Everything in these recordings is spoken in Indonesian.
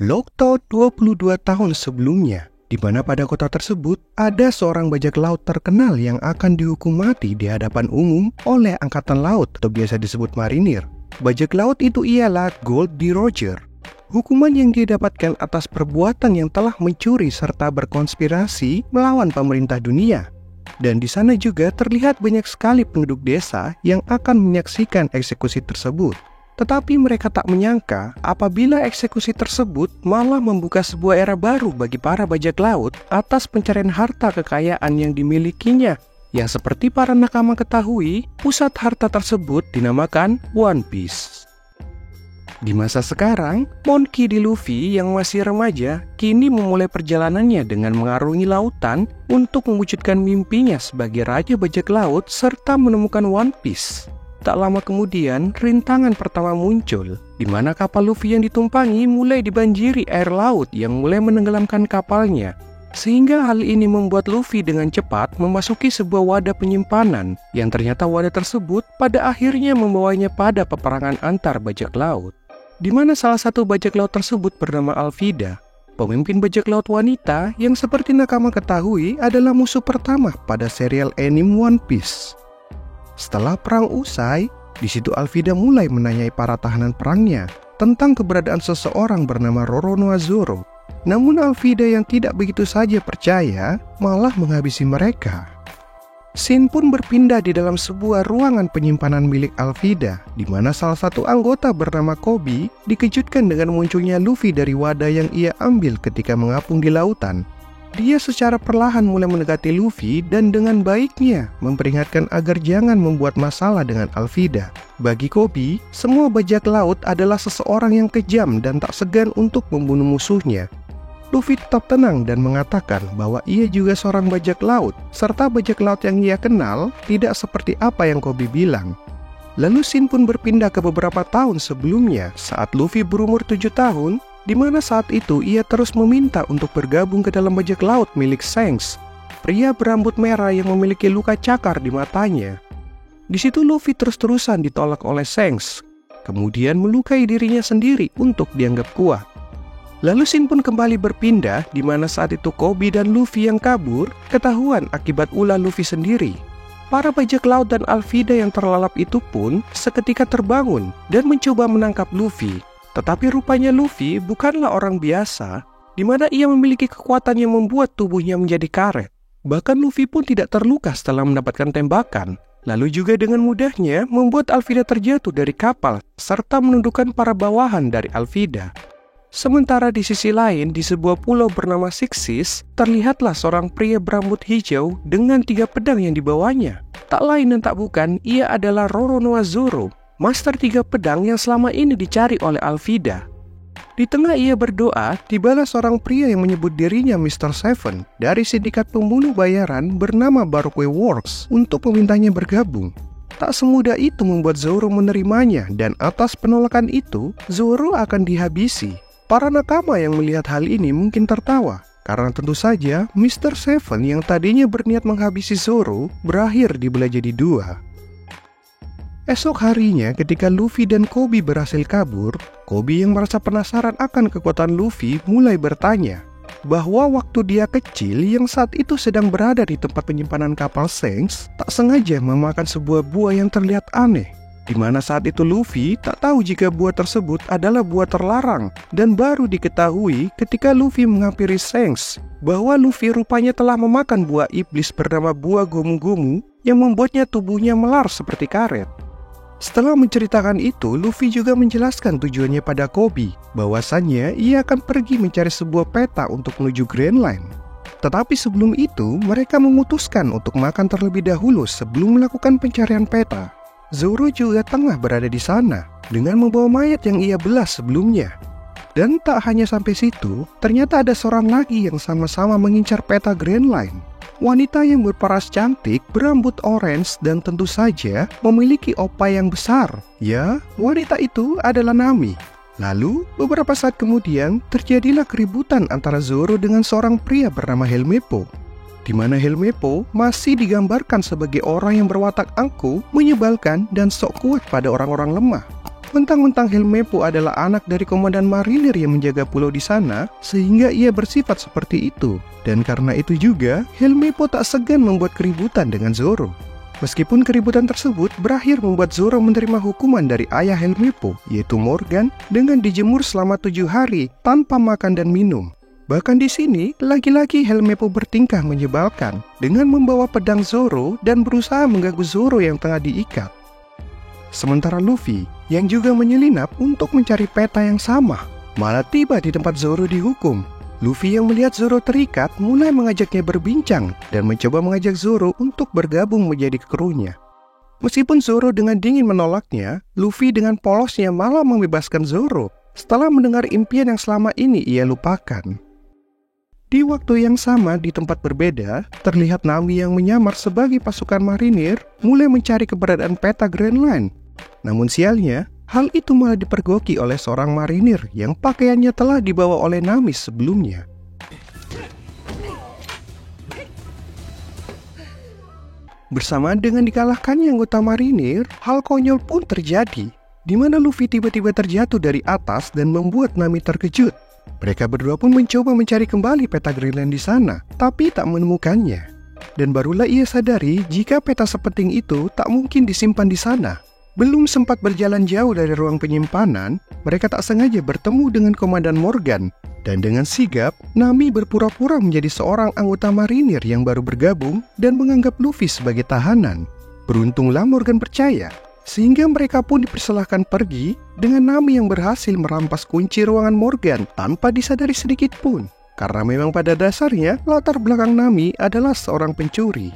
Lokto 22 tahun sebelumnya, di mana pada kota tersebut ada seorang bajak laut terkenal yang akan dihukum mati di hadapan umum oleh angkatan laut atau biasa disebut marinir. Bajak laut itu ialah Goldie Roger. Hukuman yang dia dapatkan atas perbuatan yang telah mencuri serta berkonspirasi melawan pemerintah dunia. Dan di sana juga terlihat banyak sekali penduduk desa yang akan menyaksikan eksekusi tersebut. Tetapi mereka tak menyangka apabila eksekusi tersebut malah membuka sebuah era baru bagi para bajak laut atas pencarian harta kekayaan yang dimilikinya. Yang seperti para nakama ketahui, pusat harta tersebut dinamakan One Piece. Di masa sekarang, Monkey D. Luffy yang masih remaja kini memulai perjalanannya dengan mengarungi lautan untuk mewujudkan mimpinya sebagai raja bajak laut serta menemukan One Piece. Tak lama kemudian, rintangan pertama muncul, di mana kapal Luffy yang ditumpangi mulai dibanjiri air laut yang mulai menenggelamkan kapalnya. Sehingga hal ini membuat Luffy dengan cepat memasuki sebuah wadah penyimpanan, yang ternyata wadah tersebut pada akhirnya membawanya pada peperangan antar bajak laut. Di mana salah satu bajak laut tersebut bernama Alvida, pemimpin bajak laut wanita yang seperti nakama ketahui adalah musuh pertama pada serial anime One Piece. Setelah perang usai, di situ Alvida mulai menanyai para tahanan perangnya tentang keberadaan seseorang bernama Roronoa Zoro. Namun Alvida yang tidak begitu saja percaya malah menghabisi mereka. Scene pun berpindah di dalam sebuah ruangan penyimpanan milik Alvida, di mana salah satu anggota bernama Koby dikejutkan dengan munculnya Luffy dari wadah yang ia ambil ketika mengapung di lautan. Dia secara perlahan mulai mendekati Luffy dan dengan baiknya memperingatkan agar jangan membuat masalah dengan Alvida. Bagi Koby, semua bajak laut adalah seseorang yang kejam dan tak segan untuk membunuh musuhnya. Luffy tetap tenang dan mengatakan bahwa ia juga seorang bajak laut, serta bajak laut yang ia kenal tidak seperti apa yang Koby bilang. Lalu scene pun berpindah ke beberapa tahun sebelumnya saat Luffy berumur 7 tahun, di mana saat itu ia terus meminta untuk bergabung ke dalam bajak laut milik Shanks, pria berambut merah yang memiliki luka cakar di matanya. Di situ Luffy terus-terusan ditolak oleh Shanks, kemudian melukai dirinya sendiri untuk dianggap kuat. Lalu scene pun kembali berpindah, di mana saat itu Koby dan Luffy yang kabur ketahuan akibat ulah Luffy sendiri. Para bajak laut dan Alvida yang terlalap itu pun seketika terbangun dan mencoba menangkap Luffy. Tetapi rupanya Luffy bukanlah orang biasa, di mana ia memiliki kekuatan yang membuat tubuhnya menjadi karet. Bahkan Luffy pun tidak terluka setelah mendapatkan tembakan. Lalu juga dengan mudahnya membuat Alvida terjatuh dari kapal, serta menundukkan para bawahan dari Alvida. Sementara di sisi lain, di sebuah pulau bernama Six Seas, terlihatlah seorang pria berambut hijau dengan 3 pedang yang dibawanya. Tak lain dan tak bukan, ia adalah Roronoa Zoro, Master 3 pedang yang selama ini dicari oleh Alvida. Di tengah ia berdoa, tibalah seorang pria yang menyebut dirinya Mr. Seven dari sindikat pembunuh bayaran bernama Baroque Works untuk memintanya bergabung. Tak semudah itu membuat Zoro menerimanya, dan atas penolakan itu, Zoro akan dihabisi. Para nakama yang melihat hal ini mungkin tertawa, karena tentu saja Mr. Seven yang tadinya berniat menghabisi Zoro berakhir dibelah jadi 2. Esok harinya ketika Luffy dan Koby berhasil kabur, Koby yang merasa penasaran akan kekuatan Luffy mulai bertanya bahwa waktu dia kecil yang saat itu sedang berada di tempat penyimpanan kapal Shanks tak sengaja memakan sebuah buah yang terlihat aneh, di mana saat itu Luffy tak tahu jika buah tersebut adalah buah terlarang, dan baru diketahui ketika Luffy menghampiri Shanks bahwa Luffy rupanya telah memakan buah iblis bernama buah gomu-gomu yang membuatnya tubuhnya melar seperti karet. Setelah menceritakan itu, Luffy juga menjelaskan tujuannya pada Koby, bahwasannya ia akan pergi mencari sebuah peta untuk menuju Grand Line. Tetapi sebelum itu, mereka memutuskan untuk makan terlebih dahulu sebelum melakukan pencarian peta. Zoro juga tengah berada di sana, dengan membawa mayat yang ia belah sebelumnya. Dan tak hanya sampai situ, ternyata ada seorang lagi yang sama-sama mengincar peta Grand Line. Wanita yang berparas cantik, berambut orange, dan tentu saja memiliki opa yang besar. Ya, wanita itu adalah Nami. Lalu, beberapa saat kemudian, terjadilah keributan antara Zoro dengan seorang pria bernama Helmeppo, di mana Helmeppo masih digambarkan sebagai orang yang berwatak angkuh, menyebalkan, dan sok kuat pada orang-orang lemah. Mentang-mentang Helmeppo adalah anak dari komandan marinir yang menjaga pulau di sana, sehingga ia bersifat seperti itu. Dan karena itu juga, Helmeppo tak segan membuat keributan dengan Zoro. Meskipun keributan tersebut berakhir membuat Zoro menerima hukuman dari ayah Helmeppo, yaitu Morgan, dengan dijemur selama 7 hari tanpa makan dan minum. Bahkan di sini, lagi-lagi Helmeppo bertingkah menyebalkan dengan membawa pedang Zoro dan berusaha mengganggu Zoro yang tengah diikat. Sementara Luffy, yang juga menyelinap untuk mencari peta yang sama, malah tiba di tempat Zoro dihukum. Luffy yang melihat Zoro terikat mulai mengajaknya berbincang dan mencoba mengajak Zoro untuk bergabung menjadi krunya. Meskipun Zoro dengan dingin menolaknya, Luffy dengan polosnya malah membebaskan Zoro setelah mendengar impian yang selama ini ia lupakan. Di waktu yang sama di tempat berbeda, terlihat Nami yang menyamar sebagai pasukan marinir mulai mencari keberadaan peta Grand Line. Namun sialnya, hal itu malah dipergoki oleh seorang marinir yang pakaiannya telah dibawa oleh Nami sebelumnya. Bersamaan dengan dikalahkannya anggota marinir, hal konyol pun terjadi, di mana Luffy tiba-tiba terjatuh dari atas dan membuat Nami terkejut. Mereka berdua pun mencoba mencari kembali peta Grand Line di sana, tapi tak menemukannya. Dan barulah ia sadari jika peta sepenting itu tak mungkin disimpan di sana. Belum sempat berjalan jauh dari ruang penyimpanan, mereka tak sengaja bertemu dengan Komandan Morgan. Dan dengan sigap, Nami berpura-pura menjadi seorang anggota marinir yang baru bergabung dan menganggap Luffy sebagai tahanan. Beruntunglah Morgan percaya, sehingga mereka pun dipersilahkan pergi dengan Nami yang berhasil merampas kunci ruangan Morgan tanpa disadari sedikit pun. Karena memang pada dasarnya latar belakang Nami adalah seorang pencuri.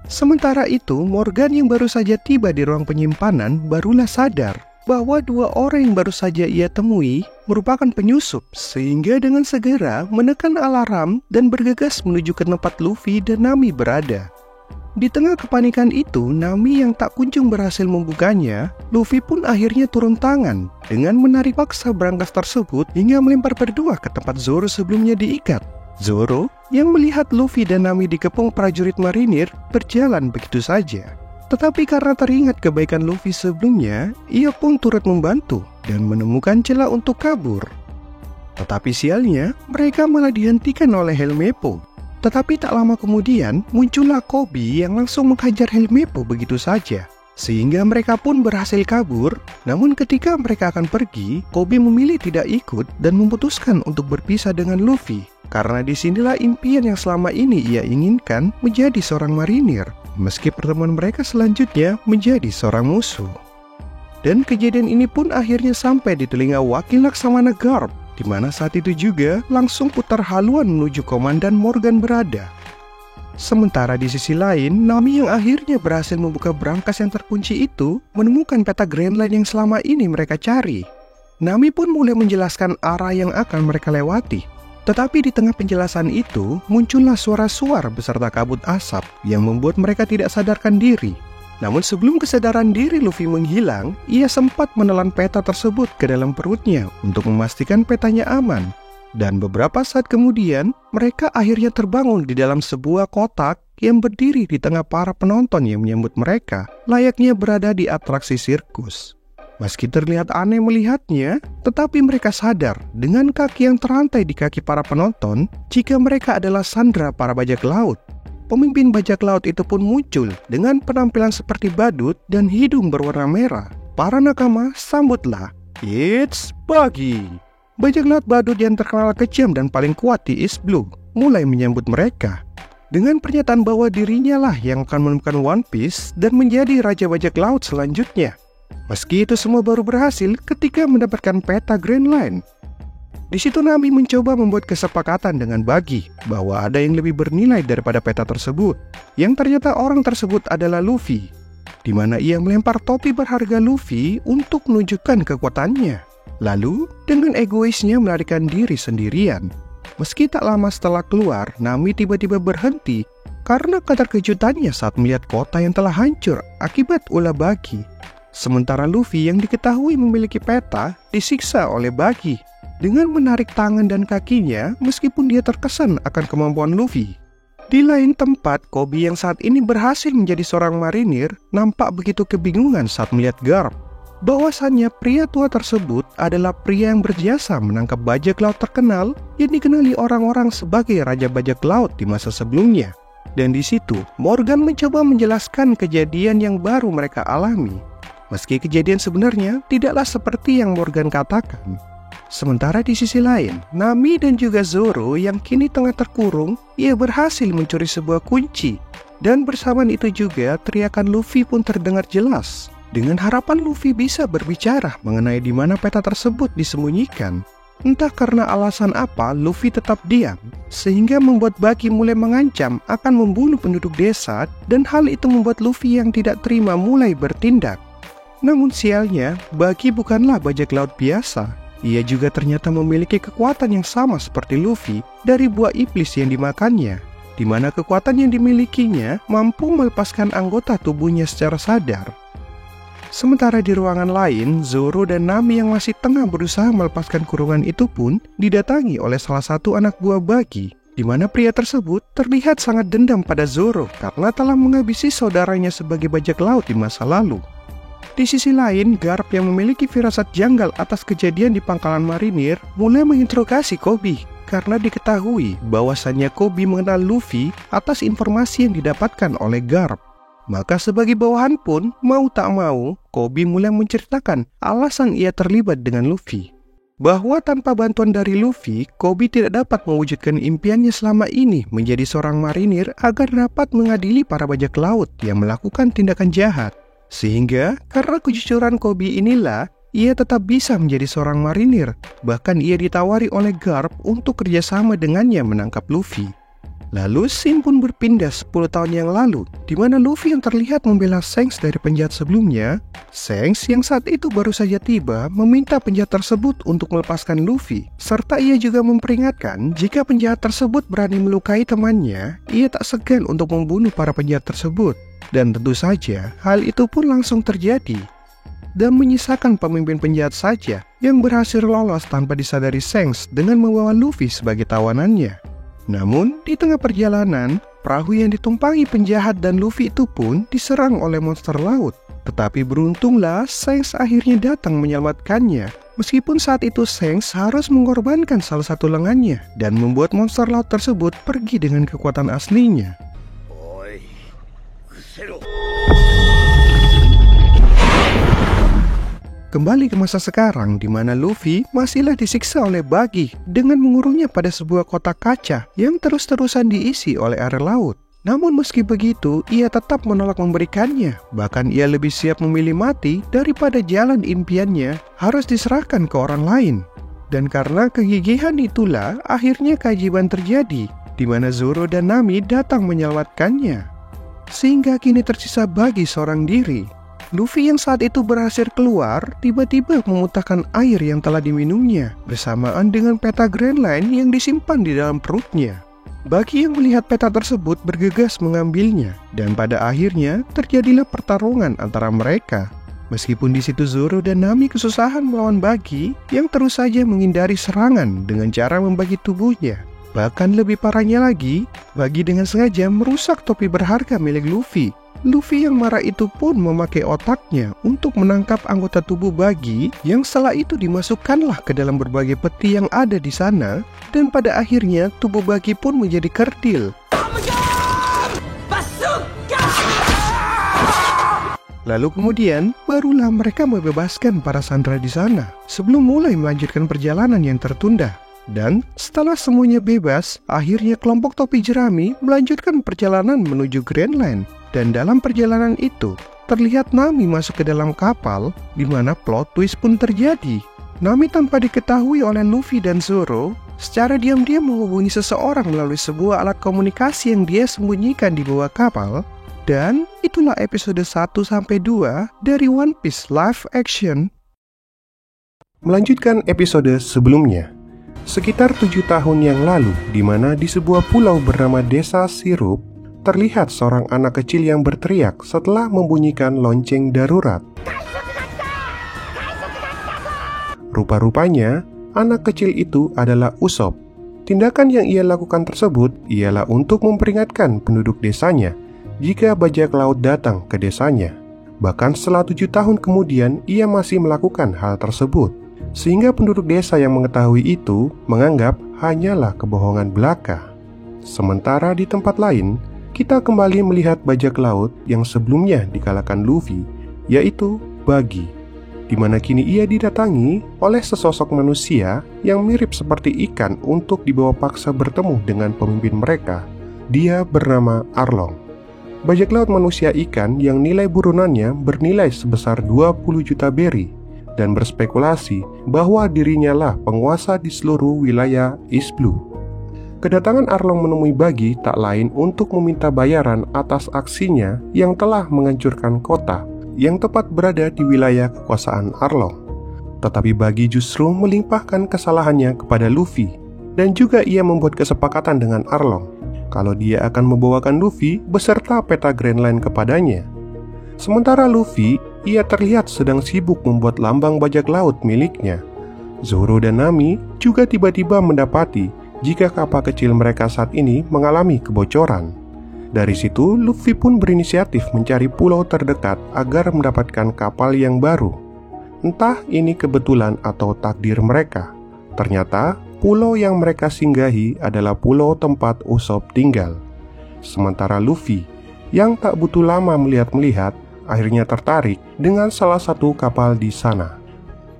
Sementara itu, Morgan yang baru saja tiba di ruang penyimpanan barulah sadar bahwa 2 orang yang baru saja ia temui merupakan penyusup, sehingga dengan segera menekan alarm dan bergegas menuju ke tempat Luffy dan Nami berada. Di tengah kepanikan itu, Nami yang tak kunjung berhasil membukanya, Luffy pun akhirnya turun tangan dengan menarik paksa brankas tersebut hingga melempar berdua ke tempat Zoro sebelumnya diikat. Zoro yang melihat Luffy dan Nami dikepung prajurit marinir berjalan begitu saja. Tetapi karena teringat kebaikan Luffy sebelumnya, ia pun turut membantu dan menemukan celah untuk kabur. Tetapi sialnya, mereka malah dihentikan oleh Helmeppo. Tetapi tak lama kemudian, muncullah Koby yang langsung menghajar Helmeppo begitu saja. Sehingga mereka pun berhasil kabur. Namun ketika mereka akan pergi, Koby memilih tidak ikut dan memutuskan untuk berpisah dengan Luffy. Karena disinilah impian yang selama ini ia inginkan menjadi seorang marinir, meski pertemuan mereka selanjutnya menjadi seorang musuh. Dan kejadian ini pun akhirnya sampai di telinga wakil Laksamana Garp, di mana saat itu juga langsung putar haluan menuju Komandan Morgan berada. Sementara di sisi lain, Nami yang akhirnya berhasil membuka brankas yang terkunci itu menemukan peta Grand Line yang selama ini mereka cari. Nami pun mulai menjelaskan arah yang akan mereka lewati. Tetapi di tengah penjelasan itu, muncullah suara-suara beserta kabut asap yang membuat mereka tidak sadarkan diri. Namun sebelum kesadaran diri Luffy menghilang, ia sempat menelan peta tersebut ke dalam perutnya untuk memastikan petanya aman. Dan beberapa saat kemudian, mereka akhirnya terbangun di dalam sebuah kotak yang berdiri di tengah para penonton yang menyambut mereka, layaknya berada di atraksi sirkus. Meski terlihat aneh melihatnya, tetapi mereka sadar dengan kaki yang terantai di kaki para penonton jika mereka adalah sandera para bajak laut. Pemimpin bajak laut itu pun muncul dengan penampilan seperti badut dan hidung berwarna merah. Para nakama sambutlah, it's Buggy. Bajak laut badut yang terkenal kejam dan paling kuat di East Blue mulai menyambut mereka dengan pernyataan bahwa dirinya lah yang akan menemukan One Piece dan menjadi raja bajak laut selanjutnya. Meski itu semua baru berhasil ketika mendapatkan peta Grand Line. Di situ Nami mencoba membuat kesepakatan dengan Buggy bahwa ada yang lebih bernilai daripada peta tersebut, yang ternyata orang tersebut adalah Luffy, di mana ia melempar topi berharga Luffy untuk menunjukkan kekuatannya. Lalu, dengan egoisnya melarikan diri sendirian. Meski tak lama setelah keluar, Nami tiba-tiba berhenti karena keterkejutannya saat melihat kota yang telah hancur akibat ulah Buggy. Sementara Luffy yang diketahui memiliki peta disiksa oleh Buggy dengan menarik tangan dan kakinya meskipun dia terkesan akan kemampuan Luffy. Di lain tempat, Koby yang saat ini berhasil menjadi seorang marinir nampak begitu kebingungan saat melihat Garp. bahwasannya pria tua tersebut adalah pria yang berjasa menangkap bajak laut terkenal yang dikenali orang-orang sebagai Raja Bajak Laut di masa sebelumnya. Dan di situ, Morgan mencoba menjelaskan kejadian yang baru mereka alami. Meski kejadian sebenarnya tidaklah seperti yang Morgan katakan. Sementara di sisi lain, Nami dan juga Zoro yang kini tengah terkurung, ia berhasil mencuri sebuah kunci. Dan bersamaan itu juga teriakan Luffy pun terdengar jelas. Dengan harapan Luffy bisa berbicara mengenai di mana peta tersebut disembunyikan. Entah karena alasan apa, Luffy tetap diam, sehingga membuat Buggy mulai mengancam akan membunuh penduduk desa, dan hal itu membuat Luffy yang tidak terima mulai bertindak. Namun sialnya, Buggy bukanlah bajak laut biasa. Ia juga ternyata memiliki kekuatan yang sama seperti Luffy dari buah iblis yang dimakannya, di mana kekuatan yang dimilikinya mampu melepaskan anggota tubuhnya secara sadar. Sementara di ruangan lain, Zoro dan Nami yang masih tengah berusaha melepaskan kurungan itu pun didatangi oleh salah satu anak buah Buggy, di mana pria tersebut terlihat sangat dendam pada Zoro karena telah menghabisi saudaranya sebagai bajak laut di masa lalu. Di sisi lain, Garp yang memiliki firasat janggal atas kejadian di pangkalan marinir mulai menginterogasi Koby karena diketahui bahwasannya Koby mengenal Luffy atas informasi yang didapatkan oleh Garp. Maka sebagai bawahan pun, mau tak mau, Koby mulai menceritakan alasan ia terlibat dengan Luffy. Bahwa tanpa bantuan dari Luffy, Koby tidak dapat mewujudkan impiannya selama ini menjadi seorang marinir agar dapat mengadili para bajak laut yang melakukan tindakan jahat. Sehingga, karena kejujuran Koby inilah, ia tetap bisa menjadi seorang marinir. Bahkan ia ditawari oleh Garp untuk kerjasama dengannya menangkap Luffy. Lalu scene pun berpindah 10 tahun yang lalu, di mana Luffy yang terlihat membela Shanks dari penjahat sebelumnya. Shanks yang saat itu baru saja tiba meminta penjahat tersebut untuk melepaskan Luffy, serta ia juga memperingatkan jika penjahat tersebut berani melukai temannya, ia tak segan untuk membunuh para penjahat tersebut. Dan tentu saja hal itu pun langsung terjadi, dan menyisakan pemimpin penjahat saja yang berhasil lolos tanpa disadari Shanks dengan membawa Luffy sebagai tawanannya. Namun, di tengah perjalanan, perahu yang ditumpangi penjahat dan Luffy itu pun diserang oleh monster laut. Tetapi beruntunglah Shanks akhirnya datang menyelamatkannya. Meskipun saat itu Shanks harus mengorbankan salah satu lengannya dan membuat monster laut tersebut pergi dengan kekuatan aslinya. Kembali ke masa sekarang, di mana Luffy masihlah disiksa oleh Buggy dengan mengurungnya pada sebuah kotak kaca yang terus-terusan diisi oleh air laut. Namun meski begitu, ia tetap menolak memberikannya. Bahkan ia lebih siap memilih mati daripada jalan impiannya harus diserahkan ke orang lain. Dan karena kegigihan itulah, akhirnya keajaiban terjadi, di mana Zoro dan Nami datang menyelamatkannya. Sehingga kini tersisa Buggy seorang diri. Luffy yang saat itu berhasil keluar, tiba-tiba memuntahkan air yang telah diminumnya, bersamaan dengan peta Grand Line yang disimpan di dalam perutnya. Buggy yang melihat peta tersebut bergegas mengambilnya, dan pada akhirnya terjadilah pertarungan antara mereka. Meskipun di situ Zoro dan Nami kesusahan melawan Buggy yang terus saja menghindari serangan dengan cara membagi tubuhnya. Bahkan lebih parahnya lagi, Buggy dengan sengaja merusak topi berharga milik Luffy. Luffy yang marah itu pun memakai otaknya untuk menangkap anggota tubuh Buggy yang setelah itu dimasukkanlah ke dalam berbagai peti yang ada di sana, dan pada akhirnya tubuh Buggy pun menjadi kerdil. Lalu kemudian barulah mereka membebaskan para sandera di sana sebelum mulai melanjutkan perjalanan yang tertunda. Dan setelah semuanya bebas, akhirnya kelompok topi jerami melanjutkan perjalanan menuju Grand Line. Dan dalam perjalanan itu, terlihat Nami masuk ke dalam kapal, di mana plot twist pun terjadi. Nami tanpa diketahui oleh Luffy dan Zoro, secara diam-diam menghubungi seseorang melalui sebuah alat komunikasi yang dia sembunyikan di bawah kapal. Dan itulah episode 1-2 dari One Piece Live Action. Melanjutkan episode sebelumnya. Sekitar 7 tahun yang lalu, di mana di sebuah pulau bernama Desa Sirup, terlihat seorang anak kecil yang berteriak setelah membunyikan lonceng darurat. Rupa-rupanya, anak kecil itu adalah Usopp. Tindakan yang ia lakukan tersebut ialah untuk memperingatkan penduduk desanya jika bajak laut datang ke desanya. Bahkan setelah 7 tahun kemudian, ia masih melakukan hal tersebut. Sehingga penduduk desa yang mengetahui itu menganggap hanyalah kebohongan belaka. Sementara di tempat lain, kita kembali melihat bajak laut yang sebelumnya dikalahkan Luffy, yaitu Buggy, di mana kini ia didatangi oleh sesosok manusia yang mirip seperti ikan untuk dibawa paksa bertemu dengan pemimpin mereka. Dia bernama Arlong. Bajak laut manusia ikan yang nilai burunannya bernilai sebesar 20 juta berry dan berspekulasi bahwa dirinya lah penguasa di seluruh wilayah East Blue. Kedatangan Arlong menemui Buggy tak lain untuk meminta bayaran atas aksinya yang telah menghancurkan kota yang tepat berada di wilayah kekuasaan Arlong. Tetapi Buggy justru melimpahkan kesalahannya kepada Luffy, dan juga ia membuat kesepakatan dengan Arlong kalau dia akan membawakan Luffy beserta peta Grand Line kepadanya. Sementara Luffy, ia terlihat sedang sibuk membuat lambang bajak laut miliknya. Zoro dan Nami juga tiba-tiba mendapati jika kapal kecil mereka saat ini mengalami kebocoran. Dari situ, Luffy pun berinisiatif mencari pulau terdekat agar mendapatkan kapal yang baru. Entah ini kebetulan atau takdir mereka. Ternyata, pulau yang mereka singgahi adalah pulau tempat Usopp tinggal. Sementara Luffy, yang tak butuh lama melihat-melihat, akhirnya tertarik dengan salah satu kapal di sana.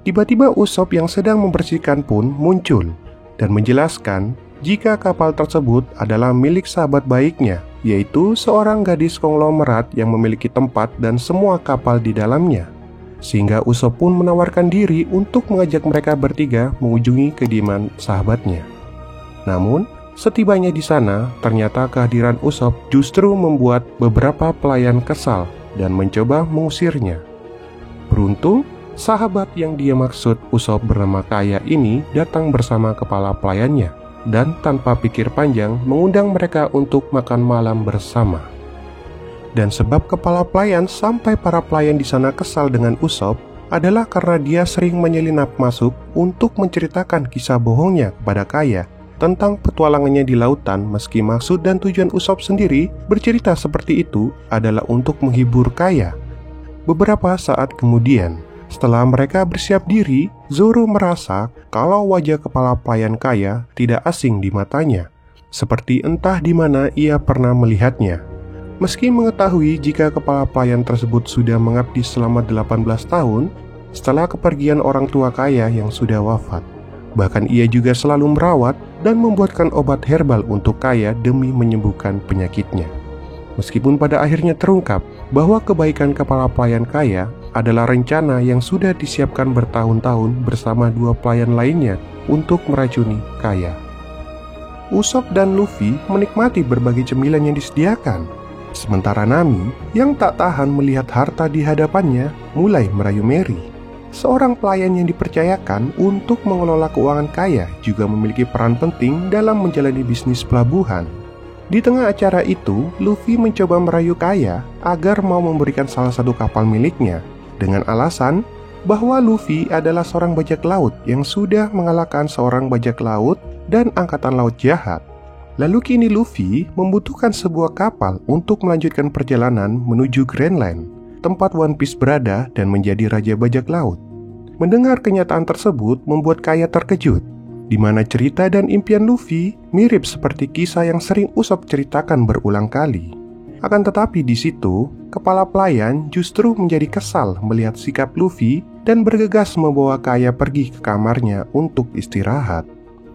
Tiba-tiba Usopp yang sedang membersihkan pun muncul dan menjelaskan jika kapal tersebut adalah milik sahabat baiknya, yaitu seorang gadis konglomerat yang memiliki tempat dan semua kapal di dalamnya. Sehingga Usopp pun menawarkan diri untuk mengajak mereka bertiga mengunjungi kediaman sahabatnya. Namun, setibanya di sana, ternyata kehadiran Usopp justru membuat beberapa pelayan kesal dan mencoba mengusirnya. Beruntung, sahabat yang dia maksud Usopp bernama Kaya ini datang bersama kepala pelayannya dan tanpa pikir panjang mengundang mereka untuk makan malam bersama. Dan sebab kepala pelayan sampai para pelayan di sana kesal dengan Usopp adalah karena dia sering menyelinap masuk untuk menceritakan kisah bohongnya kepada Kaya tentang petualangannya di lautan, meski maksud dan tujuan Usopp sendiri bercerita seperti itu adalah untuk menghibur Kaya. Beberapa saat kemudian, setelah mereka bersiap diri, Zoro merasa kalau wajah kepala pelayan Kaya tidak asing di matanya, seperti entah di mana ia pernah melihatnya. Meski mengetahui jika kepala pelayan tersebut sudah mengabdi selama 18 tahun setelah kepergian orang tua Kaya yang sudah wafat. Bahkan ia juga selalu merawat dan membuatkan obat herbal untuk Kaya demi menyembuhkan penyakitnya. Meskipun pada akhirnya terungkap bahwa kebaikan kepala pelayan Kaya adalah rencana yang sudah disiapkan bertahun-tahun bersama dua pelayan lainnya untuk meracuni Kaya. Usopp dan Luffy menikmati berbagai cemilan yang disediakan. Sementara Nami, yang tak tahan melihat harta di hadapannya, mulai merayu Mary. Seorang pelayan yang dipercayakan untuk mengelola keuangan Kaya juga memiliki peran penting dalam menjalani bisnis pelabuhan. Di tengah acara itu, Luffy mencoba merayu Kaya agar mau memberikan salah satu kapal miliknya, dengan alasan bahwa Luffy adalah seorang bajak laut yang sudah mengalahkan seorang bajak laut dan angkatan laut jahat. Lalu kini Luffy membutuhkan sebuah kapal untuk melanjutkan perjalanan menuju Grand Line, tempat One Piece berada dan menjadi raja bajak laut. Mendengar kenyataan tersebut membuat Kaya terkejut, di mana cerita dan impian Luffy mirip seperti kisah yang sering Usopp ceritakan berulang kali. Akan tetapi di situ, kepala pelayan justru menjadi kesal melihat sikap Luffy dan bergegas membawa Kaya pergi ke kamarnya untuk istirahat.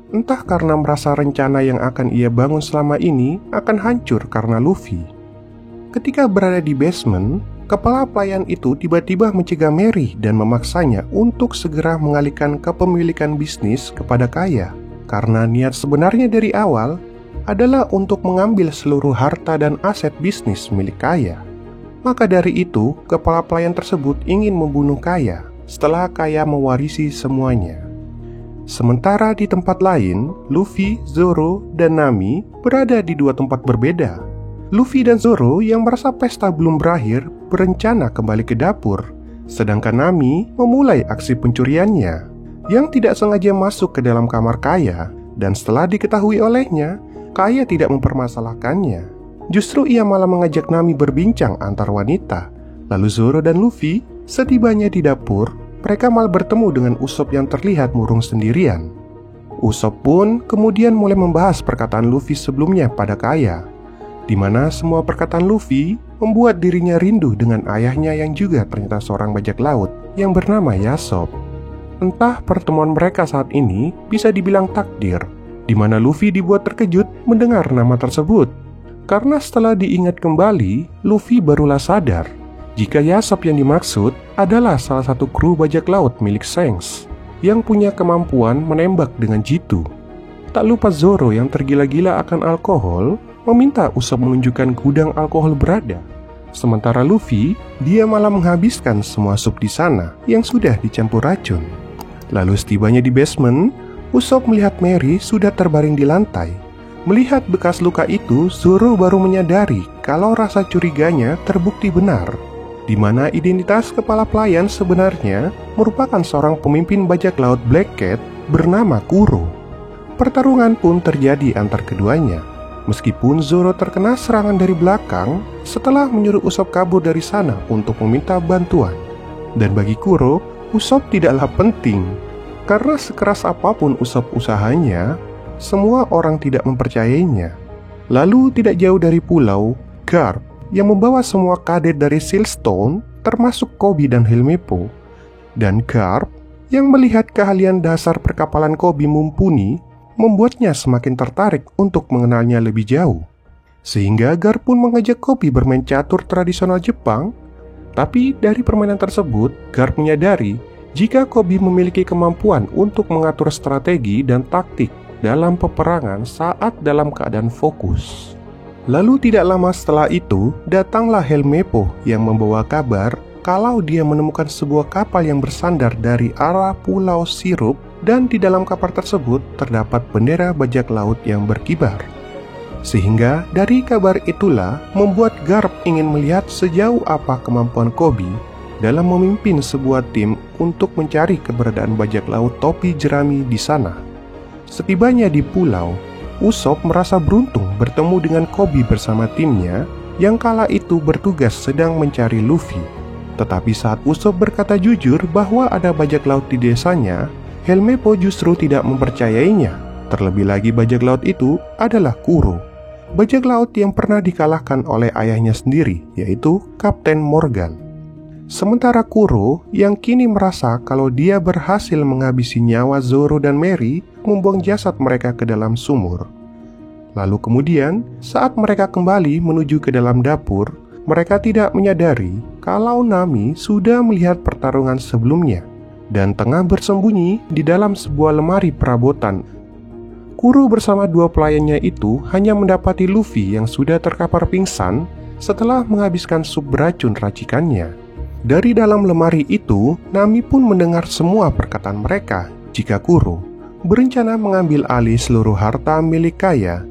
Entah karena merasa rencana yang akan ia bangun selama ini akan hancur karena Luffy. Ketika berada di basement, kepala pelayan itu tiba-tiba mencegah Mary dan memaksanya untuk segera mengalihkan kepemilikan bisnis kepada Kaya, karena niat sebenarnya dari awal adalah untuk mengambil seluruh harta dan aset bisnis milik Kaya. Maka dari itu, kepala pelayan tersebut ingin membunuh Kaya setelah Kaya mewarisi semuanya. Sementara di tempat lain, Luffy, Zoro, dan Nami berada di dua tempat berbeda. Luffy dan Zoro yang merasa pesta belum berakhir berencana kembali ke dapur, sedangkan Nami memulai aksi pencuriannya yang tidak sengaja masuk ke dalam kamar Kaya, dan setelah diketahui olehnya, Kaya tidak mempermasalahkannya. Justru ia malah mengajak Nami berbincang antar wanita, Lalu Zoro dan Luffy setibanya di dapur, mereka malah bertemu dengan Usopp yang terlihat murung sendirian. Usopp pun kemudian mulai membahas perkataan Luffy sebelumnya pada Kaya, di mana semua perkataan Luffy membuat dirinya rindu dengan ayahnya yang juga ternyata seorang bajak laut yang bernama Yasopp. Entah pertemuan mereka saat ini bisa dibilang takdir, di mana Luffy dibuat terkejut mendengar nama tersebut. Karena setelah diingat kembali, Luffy barulah sadar jika Yasopp yang dimaksud adalah salah satu kru bajak laut milik Shanks yang punya kemampuan menembak dengan jitu. Tak lupa Zoro yang tergila-gila akan alkohol meminta Usopp menunjukkan gudang alkohol berada. Sementara Luffy, dia malah menghabiskan semua sup di sana yang sudah dicampur racun. Lalu setibanya di basement, Usopp melihat Mary sudah terbaring di lantai. Melihat bekas luka itu, Zoro baru menyadari kalau rasa curiganya terbukti benar, di mana identitas kepala pelayan sebenarnya merupakan seorang pemimpin bajak laut Black Cat bernama Kuro. Pertarungan pun terjadi antar keduanya. Meskipun Zoro terkena serangan dari belakang setelah menyuruh Usopp kabur dari sana untuk meminta bantuan. Dan bagi Kuro, Usopp tidaklah penting. Karena sekeras apapun Usopp usahanya, semua orang tidak mempercayainya. Lalu tidak jauh dari pulau, Garp yang membawa semua kadet dari Silstone termasuk Koby dan Helmeppo. Dan Garp yang melihat keahlian dasar perkapalan Koby mumpuni membuatnya semakin tertarik untuk mengenalnya lebih jauh. Sehingga Garp pun mengajak Koby bermain catur tradisional Jepang. Tapi dari permainan tersebut, Garp menyadari jika Koby memiliki kemampuan untuk mengatur strategi dan taktik dalam peperangan saat dalam keadaan fokus. Lalu tidak lama setelah itu, datanglah Helmeppo yang membawa kabar kalau dia menemukan sebuah kapal yang bersandar dari arah Pulau Sirup, dan di dalam kapal tersebut terdapat bendera bajak laut yang berkibar. Sehingga dari kabar itulah membuat Garp ingin melihat sejauh apa kemampuan Koby dalam memimpin sebuah tim untuk mencari keberadaan bajak laut topi jerami di sana. Setibanya di pulau, Usopp merasa beruntung bertemu dengan Koby bersama timnya yang kala itu bertugas sedang mencari Luffy. Tetapi saat Usopp berkata jujur bahwa ada bajak laut di desanya, Helmeppo justru tidak mempercayainya. Terlebih lagi bajak laut itu adalah Kuro, bajak laut yang pernah dikalahkan oleh ayahnya sendiri, yaitu Kapten Morgan. Sementara Kuro yang kini merasa kalau dia berhasil menghabisi nyawa Zoro dan Mary, membuang jasad mereka ke dalam sumur. Lalu kemudian saat mereka kembali menuju ke dalam dapur, mereka tidak menyadari kalau Nami sudah melihat pertarungan sebelumnya dan tengah bersembunyi di dalam sebuah lemari perabotan. Kuro bersama dua pelayannya itu hanya mendapati Luffy yang sudah terkapar pingsan setelah menghabiskan sup beracun racikannya. Dari dalam lemari itu, Nami pun mendengar semua perkataan mereka jika Kuro berencana mengambil alih seluruh harta milik Kaya.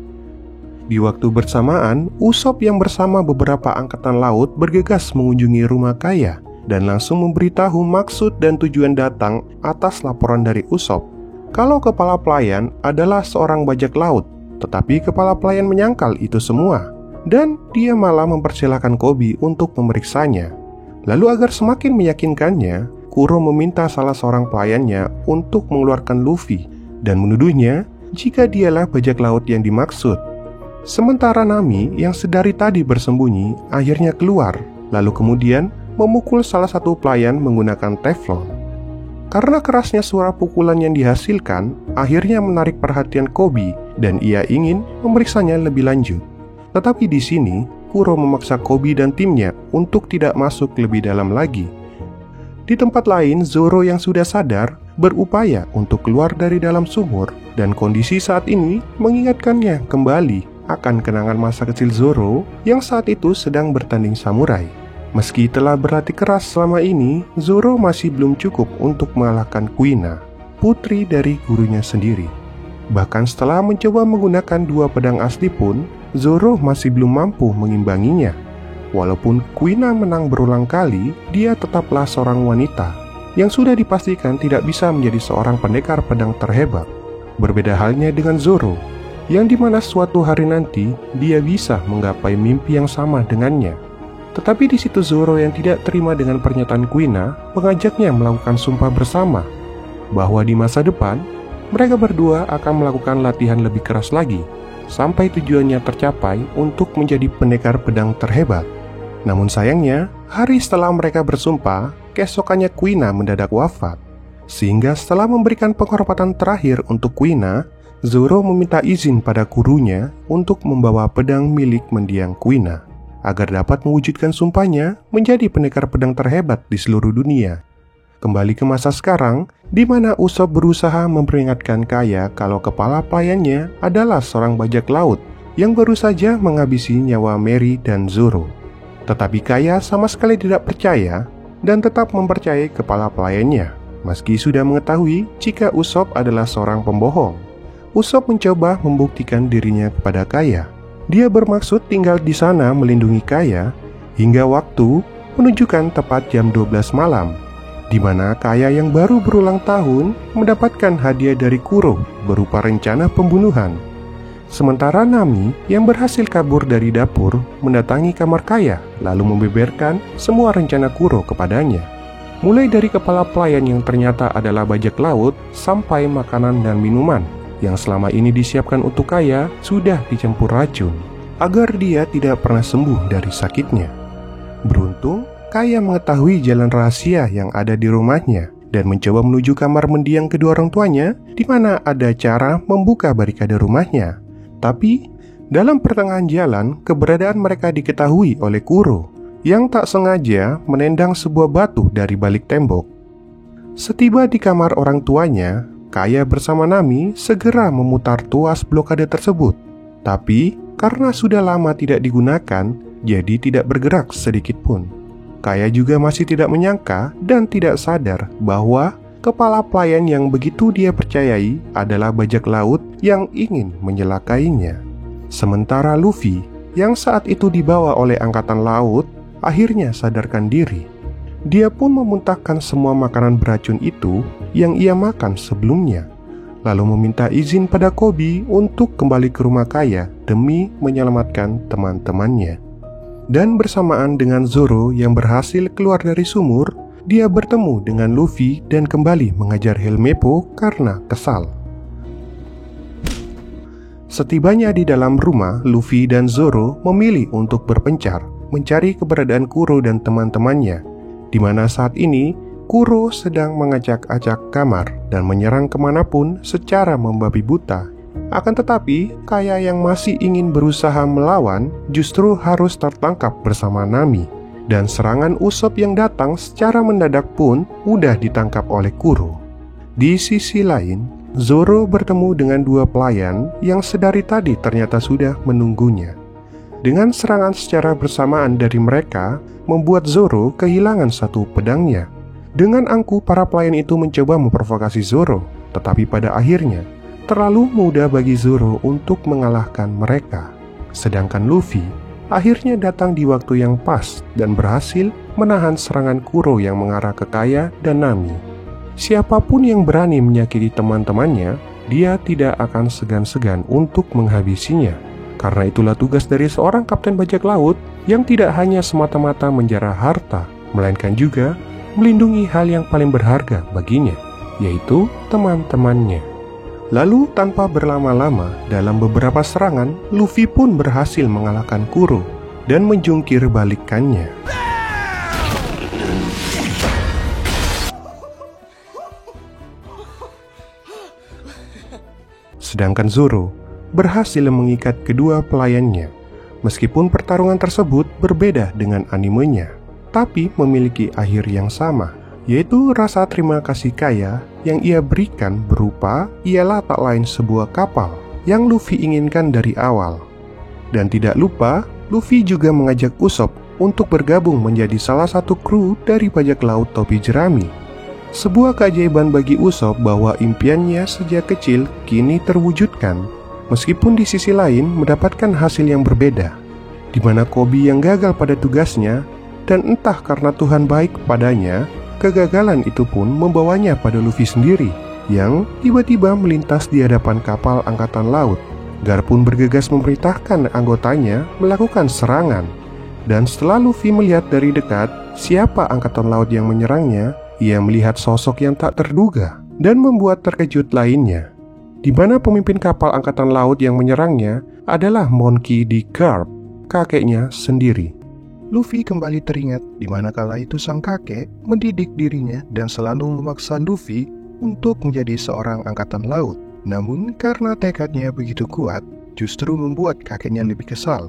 Di waktu bersamaan, Usopp yang bersama beberapa angkatan laut bergegas mengunjungi rumah Kaya dan langsung memberitahu maksud dan tujuan datang atas laporan dari Usopp kalau kepala pelayan adalah seorang bajak laut. Tetapi kepala pelayan menyangkal itu semua dan dia malah mempersilahkan Koby untuk memeriksanya. Lalu agar semakin meyakinkannya, Kuro meminta salah seorang pelayannya untuk mengeluarkan Luffy dan menuduhnya jika dialah bajak laut yang dimaksud. Sementara Nami yang sedari tadi bersembunyi akhirnya keluar, lalu kemudian memukul salah satu pelayan menggunakan teflon. Karena kerasnya suara pukulan yang dihasilkan akhirnya menarik perhatian Koby dan ia ingin memeriksanya lebih lanjut. Tetapi di sini Kuro memaksa Koby dan timnya untuk tidak masuk lebih dalam lagi. Di tempat lain, Zoro yang sudah sadar berupaya untuk keluar dari dalam sumur dan kondisi saat ini mengingatkannya kembali akan kenangan masa kecil Zoro yang saat itu sedang bertanding samurai. Meski telah berlatih keras selama ini, Zoro masih belum cukup untuk mengalahkan Kuina, putri dari gurunya sendiri. Bahkan setelah mencoba menggunakan dua pedang asli pun, Zoro masih belum mampu mengimbanginya. Walaupun Kuina menang berulang kali, dia tetaplah seorang wanita yang sudah dipastikan tidak bisa menjadi seorang pendekar pedang terhebat. Berbeda halnya dengan Zoro, yang dimana suatu hari nanti dia bisa menggapai mimpi yang sama dengannya. Tetapi di situ Zoro yang tidak terima dengan pernyataan Kuina mengajaknya melakukan sumpah bersama bahwa di masa depan mereka berdua akan melakukan latihan lebih keras lagi sampai tujuannya tercapai untuk menjadi pendekar pedang terhebat. Namun sayangnya, hari setelah mereka bersumpah, keesokannya Kuina mendadak wafat. Sehingga setelah memberikan penghormatan terakhir untuk Kuina, Zoro meminta izin pada gurunya untuk membawa pedang milik mendiang Kuina agar dapat mewujudkan sumpahnya menjadi pendekar pedang terhebat di seluruh dunia. Kembali ke masa sekarang, di mana Usopp berusaha memperingatkan Kaya kalau kepala pelayannya adalah seorang bajak laut yang baru saja menghabisi nyawa Mary dan Zoro. Tetapi Kaya sama sekali tidak percaya dan tetap mempercayai kepala pelayannya, meski sudah mengetahui jika Usopp adalah seorang pembohong. Usopp mencoba membuktikan dirinya kepada Kaya. Dia bermaksud tinggal di sana melindungi Kaya hingga waktu menunjukkan tepat jam 12 malam, di mana Kaya yang baru berulang tahun mendapatkan hadiah dari Kuro berupa rencana pembunuhan. Sementara Nami yang berhasil kabur dari dapur mendatangi kamar Kaya lalu membeberkan semua rencana Kuro kepadanya. Mulai dari kepala pelayan yang ternyata adalah bajak laut sampai makanan dan minuman yang selama ini disiapkan untuk Kaya sudah dicampur racun agar dia tidak pernah sembuh dari sakitnya. Beruntung, Kaya mengetahui jalan rahasia yang ada di rumahnya dan mencoba menuju kamar mendiang kedua orang tuanya, di mana ada cara membuka barikade rumahnya. Tapi, dalam pertengahan jalan, keberadaan mereka diketahui oleh Kuro yang tak sengaja menendang sebuah batu dari balik tembok. Setiba di kamar orang tuanya, Kaya bersama Nami segera memutar tuas blokade tersebut. Tapi, karena sudah lama tidak digunakan, jadi tidak bergerak sedikit pun. Kaya juga masih tidak menyangka dan tidak sadar bahwa kepala pelayan yang begitu dia percayai adalah bajak laut yang ingin mencelakainya. Sementara Luffy, yang saat itu dibawa oleh angkatan laut, akhirnya sadarkan diri. Dia pun memuntahkan semua makanan beracun itu yang ia makan sebelumnya, lalu meminta izin pada Koby untuk kembali ke rumah Kaya demi menyelamatkan teman-temannya. Dan bersamaan dengan Zoro yang berhasil keluar dari sumur, dia bertemu dengan Luffy dan kembali mengajar Helmeppo karena kesal. Setibanya di dalam rumah, Luffy dan Zoro memilih untuk berpencar mencari keberadaan Kuro dan teman-temannya, di mana saat ini Kuro sedang mengacak-acak kamar dan menyerang kemanapun secara membabi buta. Akan tetapi, Kaya yang masih ingin berusaha melawan justru harus tertangkap bersama Nami. Dan serangan Usopp yang datang secara mendadak pun mudah ditangkap oleh Kuro. Di sisi lain, Zoro bertemu dengan dua pelayan yang sedari tadi ternyata sudah menunggunya. Dengan serangan secara bersamaan dari mereka, membuat Zoro kehilangan satu pedangnya. Dengan angkuh, para pelayan itu mencoba memprovokasi Zoro, tetapi pada akhirnya terlalu mudah bagi Zoro untuk mengalahkan mereka. Sedangkan Luffy akhirnya datang di waktu yang pas dan berhasil menahan serangan Kuro yang mengarah ke Kaya dan Nami. Siapapun yang berani menyakiti teman-temannya, dia tidak akan segan-segan untuk menghabisinya. Karena itulah tugas dari seorang kapten bajak laut yang tidak hanya semata-mata menjarah harta, melainkan juga melindungi hal yang paling berharga baginya, yaitu teman-temannya. Lalu tanpa berlama-lama, dalam beberapa serangan, Luffy pun berhasil mengalahkan Kuro dan menjungkir balikannya. Sedangkan Zoro berhasil mengikat kedua pelayannya. Meskipun pertarungan tersebut berbeda dengan animenya, tapi memiliki akhir yang sama, yaitu rasa terima kasih Kaya yang ia berikan berupa ialah tak lain sebuah kapal yang Luffy inginkan dari awal. Dan tidak lupa, Luffy juga mengajak Usopp untuk bergabung menjadi salah satu kru dari bajak laut topi jerami. Sebuah keajaiban bagi Usopp bahwa impiannya sejak kecil kini terwujudkan, meskipun di sisi lain mendapatkan hasil yang berbeda, di mana Koby yang gagal pada tugasnya, dan entah karena Tuhan baik padanya, kegagalan itu pun membawanya pada Luffy sendiri, yang tiba-tiba melintas di hadapan kapal angkatan laut. Gar pun bergegas memerintahkan anggotanya melakukan serangan. Dan setelah Luffy melihat dari dekat siapa angkatan laut yang menyerangnya, ia melihat sosok yang tak terduga dan membuat terkejut lainnya, di mana pemimpin kapal angkatan laut yang menyerangnya adalah Monkey D. Garp, kakeknya sendiri. Luffy kembali teringat di mana kala itu sang kakek mendidik dirinya dan selalu memaksa Luffy untuk menjadi seorang angkatan laut. Namun karena tekadnya begitu kuat, justru membuat kakeknya lebih kesal.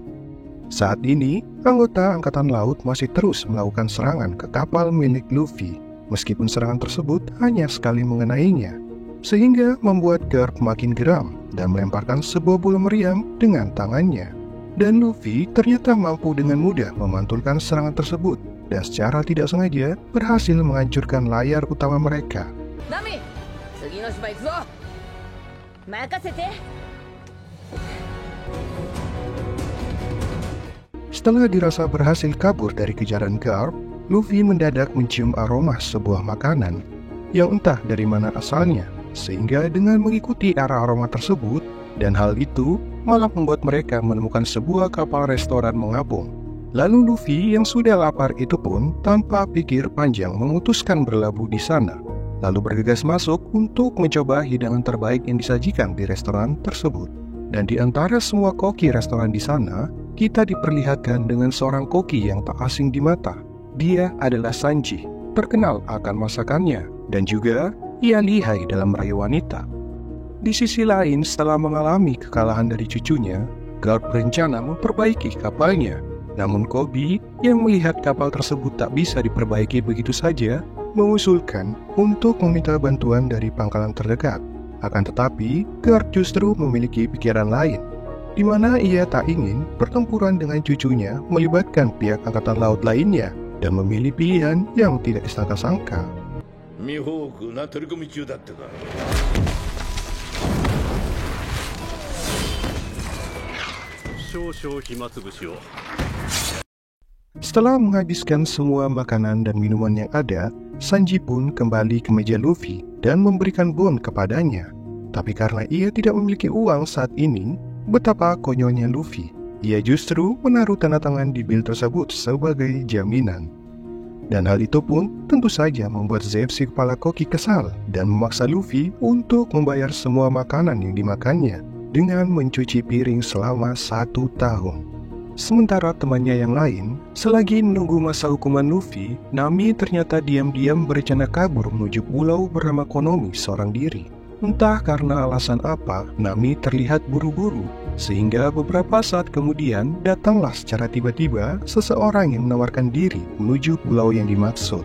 Saat ini, anggota angkatan laut masih terus melakukan serangan ke kapal milik Luffy, meskipun serangan tersebut hanya sekali mengenainya, sehingga membuat Garp makin geram dan melemparkan sebuah bola meriam dengan tangannya. Dan Luffy ternyata mampu dengan mudah memantulkan serangan tersebut dan secara tidak sengaja berhasil menghancurkan layar utama mereka. Nami, sugi no shibai iku zo. Makasete. Setelah dirasa berhasil kabur dari kejaran Garp, Luffy mendadak mencium aroma sebuah makanan yang entah dari mana asalnya, sehingga dengan mengikuti arah aroma tersebut, dan hal itu malah membuat mereka menemukan sebuah kapal restoran mengapung. Lalu Luffy yang sudah lapar itu pun tanpa pikir panjang memutuskan berlabuh di sana, lalu bergegas masuk untuk mencoba hidangan terbaik yang disajikan di restoran tersebut. Dan di antara semua koki restoran di sana, kita diperlihatkan dengan seorang koki yang tak asing di mata. Dia adalah Sanji, terkenal akan masakannya, dan juga ia lihai dalam merayu wanita. Di sisi lain, setelah mengalami kekalahan dari cucunya, Garp berencana memperbaiki kapalnya. Namun Koby yang melihat kapal tersebut tak bisa diperbaiki begitu saja, mengusulkan untuk meminta bantuan dari pangkalan terdekat. Akan tetapi, Garp justru memiliki pikiran lain, di mana ia tak ingin pertempuran dengan cucunya melibatkan pihak angkatan laut lainnya dan memilih pilihan yang tidak disangka-sangka. Setelah menghabiskan semua makanan dan minuman yang ada, Sanji pun kembali ke meja Luffy dan memberikan bon kepadanya. Tapi karena ia tidak memiliki uang saat ini, betapa konyolnya Luffy. Ia justru menaruh tanda tangan di bil tersebut sebagai jaminan. Dan hal itu pun tentu saja membuat Zeff si kepala koki kesal dan memaksa Luffy untuk membayar semua makanan yang dimakannya dengan mencuci piring selama 1 tahun. Sementara temannya yang lain, selagi menunggu masa hukuman Luffy, Nami ternyata diam-diam berencana kabur menuju pulau bernama Konomi seorang diri. Entah karena alasan apa, Nami terlihat buru-buru, sehingga beberapa saat kemudian datanglah secara tiba-tiba seseorang yang menawarkan diri menuju pulau yang dimaksud.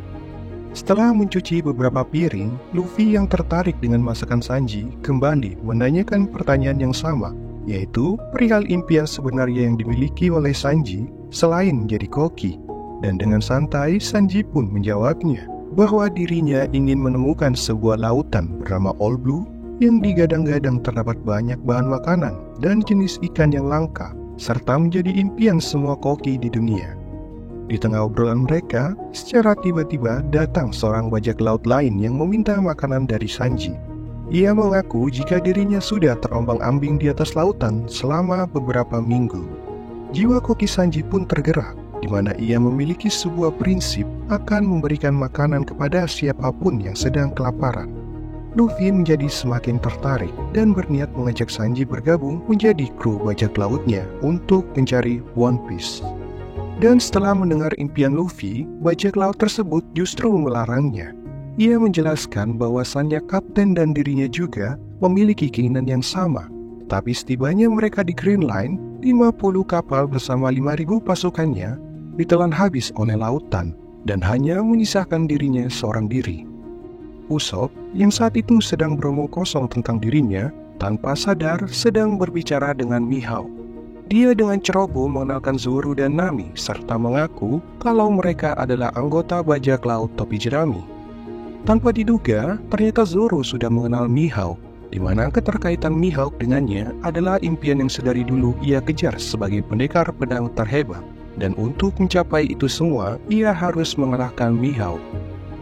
Setelah mencuci beberapa piring, Luffy yang tertarik dengan masakan Sanji kembali menanyakan pertanyaan yang sama, yaitu perihal impian sebenarnya yang dimiliki oleh Sanji selain menjadi koki. Dan dengan santai Sanji pun menjawabnya bahwa dirinya ingin menemukan sebuah lautan bernama All Blue yang digadang-gadang terdapat banyak bahan makanan dan jenis ikan yang langka, serta menjadi impian semua koki di dunia. Di tengah obrolan mereka, secara tiba-tiba datang seorang bajak laut lain yang meminta makanan dari Sanji. Ia mengaku jika dirinya sudah terombang-ambing di atas lautan selama beberapa minggu. Jiwa koki Sanji pun tergerak, di mana ia memiliki sebuah prinsip akan memberikan makanan kepada siapapun yang sedang kelaparan. Luffy menjadi semakin tertarik dan berniat mengajak Sanji bergabung menjadi kru bajak lautnya untuk mencari One Piece. Dan setelah mendengar impian Luffy, bajak laut tersebut justru melarangnya. Ia menjelaskan bahwasannya kapten dan dirinya juga memiliki keinginan yang sama. Tapi setibanya mereka di Green Line, 50 kapal bersama 5.000 pasukannya ditelan habis oleh lautan dan hanya menyisakan dirinya seorang diri. Usopp yang saat itu sedang beromong kosong tentang dirinya, tanpa sadar sedang berbicara dengan Mihawk. Dia dengan ceroboh mengenalkan Zoro dan Nami serta mengaku kalau mereka adalah anggota bajak laut topi jerami. Tanpa diduga, ternyata Zoro sudah mengenal Mihawk, di mana keterkaitan Mihawk dengannya adalah impian yang sedari dulu ia kejar sebagai pendekar pedang terhebat. Dan untuk mencapai itu semua, ia harus mengalahkan Mihawk.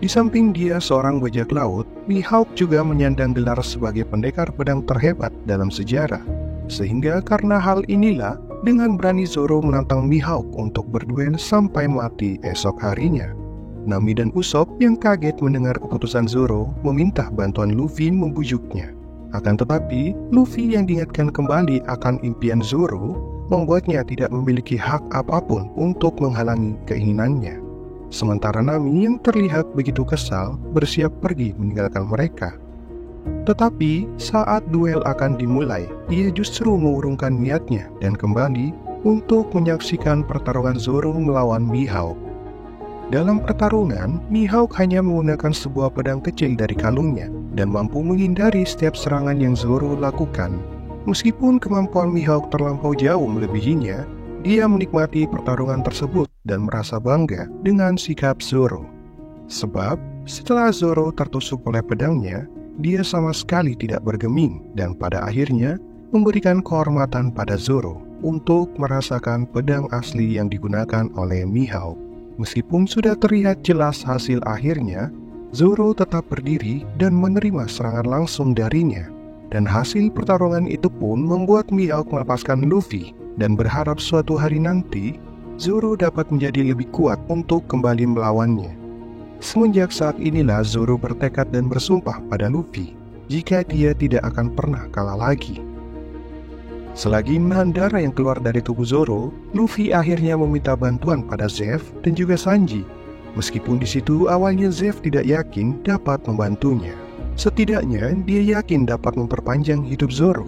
Di samping dia seorang bajak laut, Mihawk juga menyandang gelar sebagai pendekar pedang terhebat dalam sejarah. Sehingga karena hal inilah, Dengan berani Zoro menantang Mihawk untuk berduel sampai mati esok harinya. Nami dan Usopp yang kaget mendengar keputusan Zoro meminta bantuan Luffy membujuknya. Akan tetapi, Luffy yang diingatkan kembali akan impian Zoro membuatnya tidak memiliki hak apapun untuk menghalangi keinginannya. Sementara Nami yang terlihat begitu kesal bersiap pergi meninggalkan mereka. Tetapi saat duel akan dimulai, ia justru mengurungkan niatnya dan kembali untuk menyaksikan pertarungan Zoro melawan Mihawk. Dalam pertarungan, Mihawk hanya menggunakan sebuah pedang kecil dari kalungnya dan mampu menghindari setiap serangan yang Zoro lakukan. Meskipun kemampuan Mihawk terlampau jauh melebihinya, dia menikmati pertarungan tersebut dan merasa bangga dengan sikap Zoro. Sebab, setelah Zoro tertusuk oleh pedangnya, dia sama sekali tidak bergeming dan pada akhirnya memberikan kehormatan pada Zoro untuk merasakan pedang asli yang digunakan oleh Mihawk. Meskipun sudah terlihat jelas hasil akhirnya, Zoro tetap berdiri dan menerima serangan langsung darinya. Dan hasil pertarungan itu pun membuat Mihawk melepaskan Luffy dan berharap suatu hari nanti Zoro dapat menjadi lebih kuat untuk kembali melawannya. Semenjak saat inilah Zoro bertekad dan bersumpah pada Luffy jika dia tidak akan pernah kalah lagi. Selagi menahan darah yang keluar dari tubuh Zoro, Luffy akhirnya meminta bantuan pada Zeff dan juga Sanji. Meskipun di situ awalnya Zeff tidak yakin dapat membantunya. Setidaknya dia yakin dapat memperpanjang hidup Zoro.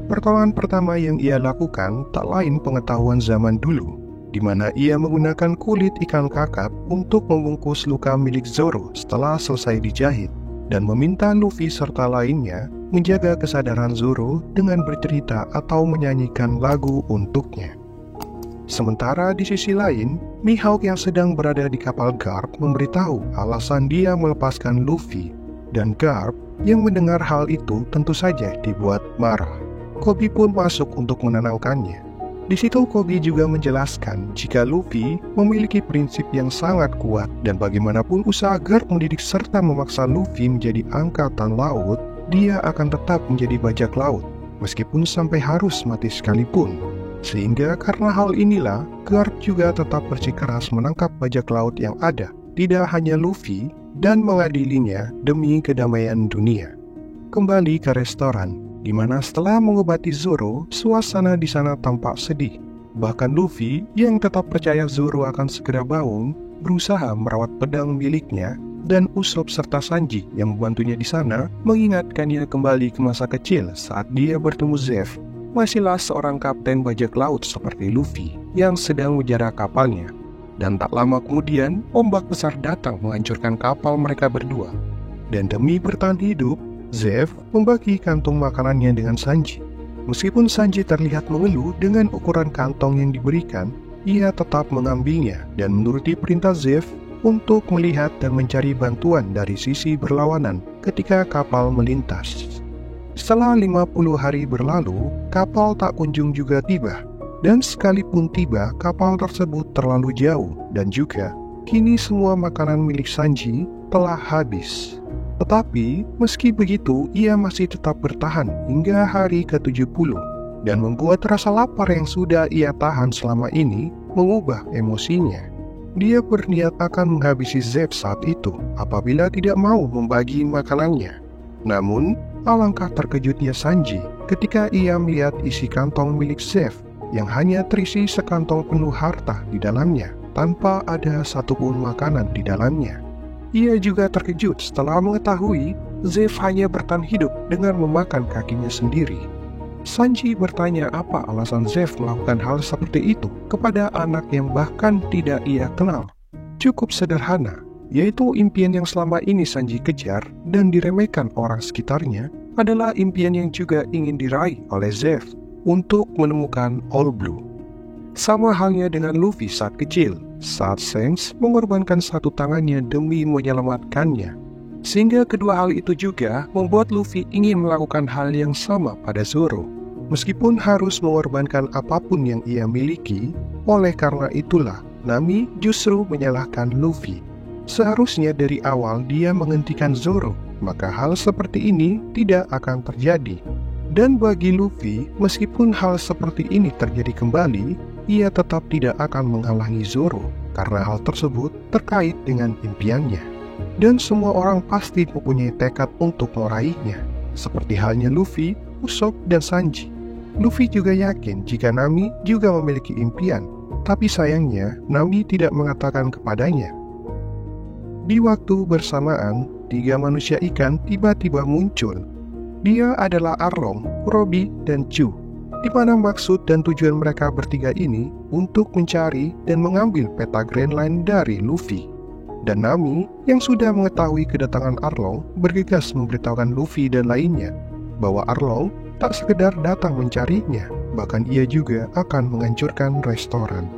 Pertolongan pertama yang ia lakukan tak lain pengetahuan zaman dulu, di mana ia menggunakan kulit ikan kakap untuk membungkus luka milik Zoro setelah selesai dijahit, dan meminta Luffy serta lainnya menjaga kesadaran Zoro dengan bercerita atau menyanyikan lagu untuknya. Sementara di sisi lain, Mihawk yang sedang berada di kapal Garp memberitahu alasan dia melepaskan Luffy, dan Garp yang mendengar hal itu tentu saja dibuat marah. Koby pun masuk untuk menenangkannya. Di situ Koby juga menjelaskan jika Luffy memiliki prinsip yang sangat kuat dan bagaimanapun usaha Garp mendidik serta memaksa Luffy menjadi angkatan laut, dia akan tetap menjadi bajak laut, meskipun sampai harus mati sekalipun. Sehingga karena hal inilah, Garp juga tetap bersikeras menangkap bajak laut yang ada, tidak hanya Luffy, dan mengadilinya demi kedamaian dunia. Kembali ke restoran, di mana setelah mengobati Zoro, suasana di sana tampak sedih. Bahkan Luffy yang tetap percaya Zoro akan segera bangun, berusaha merawat pedang miliknya, dan Usopp serta Sanji yang membantunya di sana mengingatkannya kembali ke masa kecil saat dia bertemu Zeff, masihlah seorang kapten bajak laut seperti Luffy yang sedang menjaga kapalnya. Dan tak lama kemudian, ombak besar datang menghancurkan kapal mereka berdua. Dan demi bertahan hidup, Zeff membagi kantung makanannya dengan Sanji. Meskipun Sanji terlihat mengeluh dengan ukuran kantong yang diberikan, ia tetap mengambilnya dan menuruti perintah Zeff untuk melihat dan mencari bantuan dari sisi berlawanan ketika kapal melintas. Setelah 50 hari berlalu, kapal tak kunjung juga tiba. Dan sekalipun tiba, kapal tersebut terlalu jauh dan juga kini semua makanan milik Sanji telah habis. Tetapi, meski begitu, ia masih tetap bertahan hingga hari ke-70 dan membuat rasa lapar yang sudah ia tahan selama ini mengubah emosinya. Dia berniat akan menghabisi Zeff saat itu apabila tidak mau membagi makanannya. Namun, alangkah terkejutnya Sanji ketika ia melihat isi kantong milik Zeff yang hanya terisi sekantong penuh harta di dalamnya tanpa ada satupun makanan di dalamnya. Ia juga terkejut setelah mengetahui Zeff hanya bertahan hidup dengan memakan kakinya sendiri. Sanji bertanya apa alasan Zeff melakukan hal seperti itu kepada anak yang bahkan tidak ia kenal. Cukup sederhana, yaitu impian yang selama ini Sanji kejar dan diremehkan orang sekitarnya adalah impian yang juga ingin diraih oleh Zeff untuk menemukan All Blue. Sama halnya dengan Luffy saat kecil, saat Shanks mengorbankan satu tangannya demi menyelamatkannya. Sehingga kedua hal itu juga membuat Luffy ingin melakukan hal yang sama pada Zoro. Meskipun harus mengorbankan apapun yang ia miliki, oleh karena itulah Nami justru menyalahkan Luffy. Seharusnya dari awal dia menghentikan Zoro, maka hal seperti ini tidak akan terjadi. Dan bagi Luffy, meskipun hal seperti ini terjadi kembali, ia tetap tidak akan menghalangi Zoro karena hal tersebut terkait dengan impiannya. Dan semua orang pasti mempunyai tekad untuk meraihnya, seperti halnya Luffy, Usopp, dan Sanji. Luffy juga yakin jika Nami juga memiliki impian, tapi sayangnya Nami tidak mengatakan kepadanya. Di waktu bersamaan, 3 manusia ikan tiba-tiba muncul. Dia adalah Arlong, Kurobi, dan Chu, di mana maksud dan tujuan mereka bertiga ini untuk mencari dan mengambil peta Grand Line dari Luffy. Dan Nami yang sudah mengetahui kedatangan Arlong bergegas memberitahukan Luffy dan lainnya bahwa Arlong tak sekedar datang mencarinya, bahkan ia juga akan menghancurkan restoran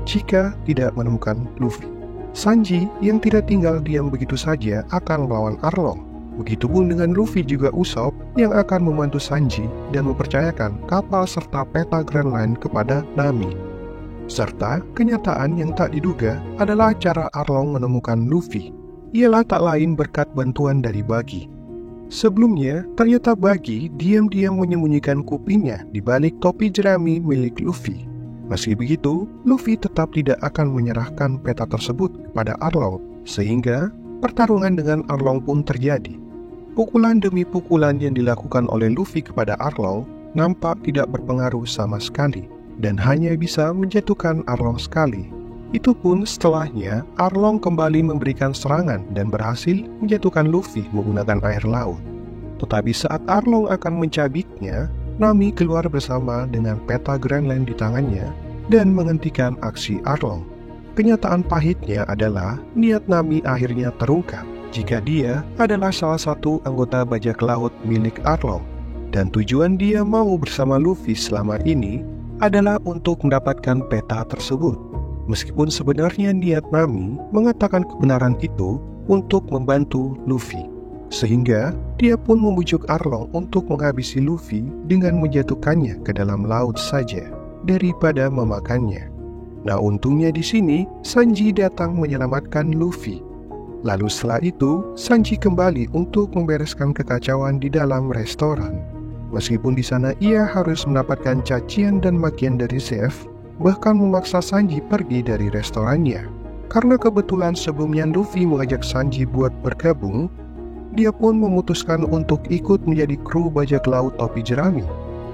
jika tidak menemukan Luffy. Sanji yang tidak tinggal diam begitu saja akan melawan Arlong. Begitupun dengan Luffy juga Usopp yang akan membantu Sanji dan mempercayakan kapal serta peta Grand Line kepada Nami. Serta kenyataan yang tak diduga adalah cara Arlong menemukan Luffy. Ialah tak lain berkat bantuan dari Buggy. Sebelumnya, ternyata Buggy diam-diam menyembunyikan kupingnya di balik topi jerami milik Luffy. Meski begitu, Luffy tetap tidak akan menyerahkan peta tersebut kepada Arlong, sehingga pertarungan dengan Arlong pun terjadi. Pukulan demi pukulan yang dilakukan oleh Luffy kepada Arlong nampak tidak berpengaruh sama sekali, dan hanya bisa menjatuhkan Arlong sekali. Itu pun setelahnya Arlong kembali memberikan serangan dan berhasil menjatuhkan Luffy menggunakan air laut. Tetapi saat Arlong akan mencabiknya, Nami keluar bersama dengan peta Grand Line di tangannya dan menghentikan aksi Arlong. Kenyataan pahitnya adalah niat Nami akhirnya terungkap jika dia adalah salah satu anggota bajak laut milik Arlong, dan tujuan dia mau bersama Luffy selama ini adalah untuk mendapatkan peta tersebut. Meskipun sebenarnya niat Nami mengatakan kebenaran itu untuk membantu Luffy, sehingga dia pun membujuk Arlong untuk menghabisi Luffy dengan menjatuhkannya ke dalam laut saja daripada memakannya. Nah, untungnya di sini Sanji datang menyelamatkan Luffy. Lalu setelah itu, Sanji kembali untuk membereskan kekacauan di dalam restoran. Meskipun di sana ia harus mendapatkan cacian dan makian dari Zeff, bahkan memaksa Sanji pergi dari restorannya. Karena kebetulan sebelumnya Luffy mengajak Sanji buat bergabung, dia pun memutuskan untuk ikut menjadi kru bajak laut topi jerami.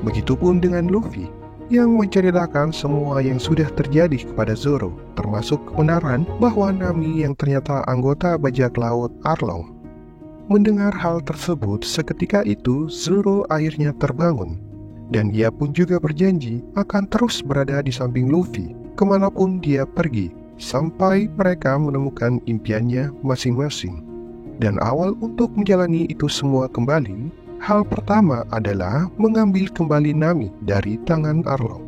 Begitupun dengan Luffy, yang menceritakan semua yang sudah terjadi kepada Zoro, termasuk kebenaran bahwa Nami yang ternyata anggota bajak laut Arlong. Mendengar hal tersebut, seketika itu Zoro akhirnya terbangun, dan ia pun juga berjanji akan terus berada di samping Luffy kemanapun dia pergi, sampai mereka menemukan impiannya masing-masing. Dan awal untuk menjalani itu semua kembali, hal pertama adalah mengambil kembali Nami dari tangan Arlong.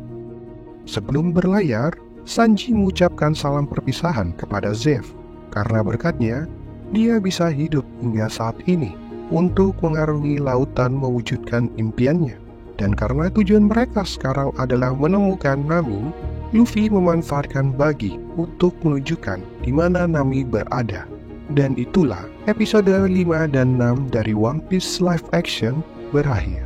Sebelum berlayar, Sanji mengucapkan salam perpisahan kepada Zeff, karena berkatnya, dia bisa hidup hingga saat ini untuk mengarungi lautan mewujudkan impiannya. Dan karena tujuan mereka sekarang adalah menemukan Nami, Luffy memanfaatkan Buggy untuk menunjukkan di mana Nami berada. Dan itulah episode 5 dan 6 dari One Piece live action berakhir.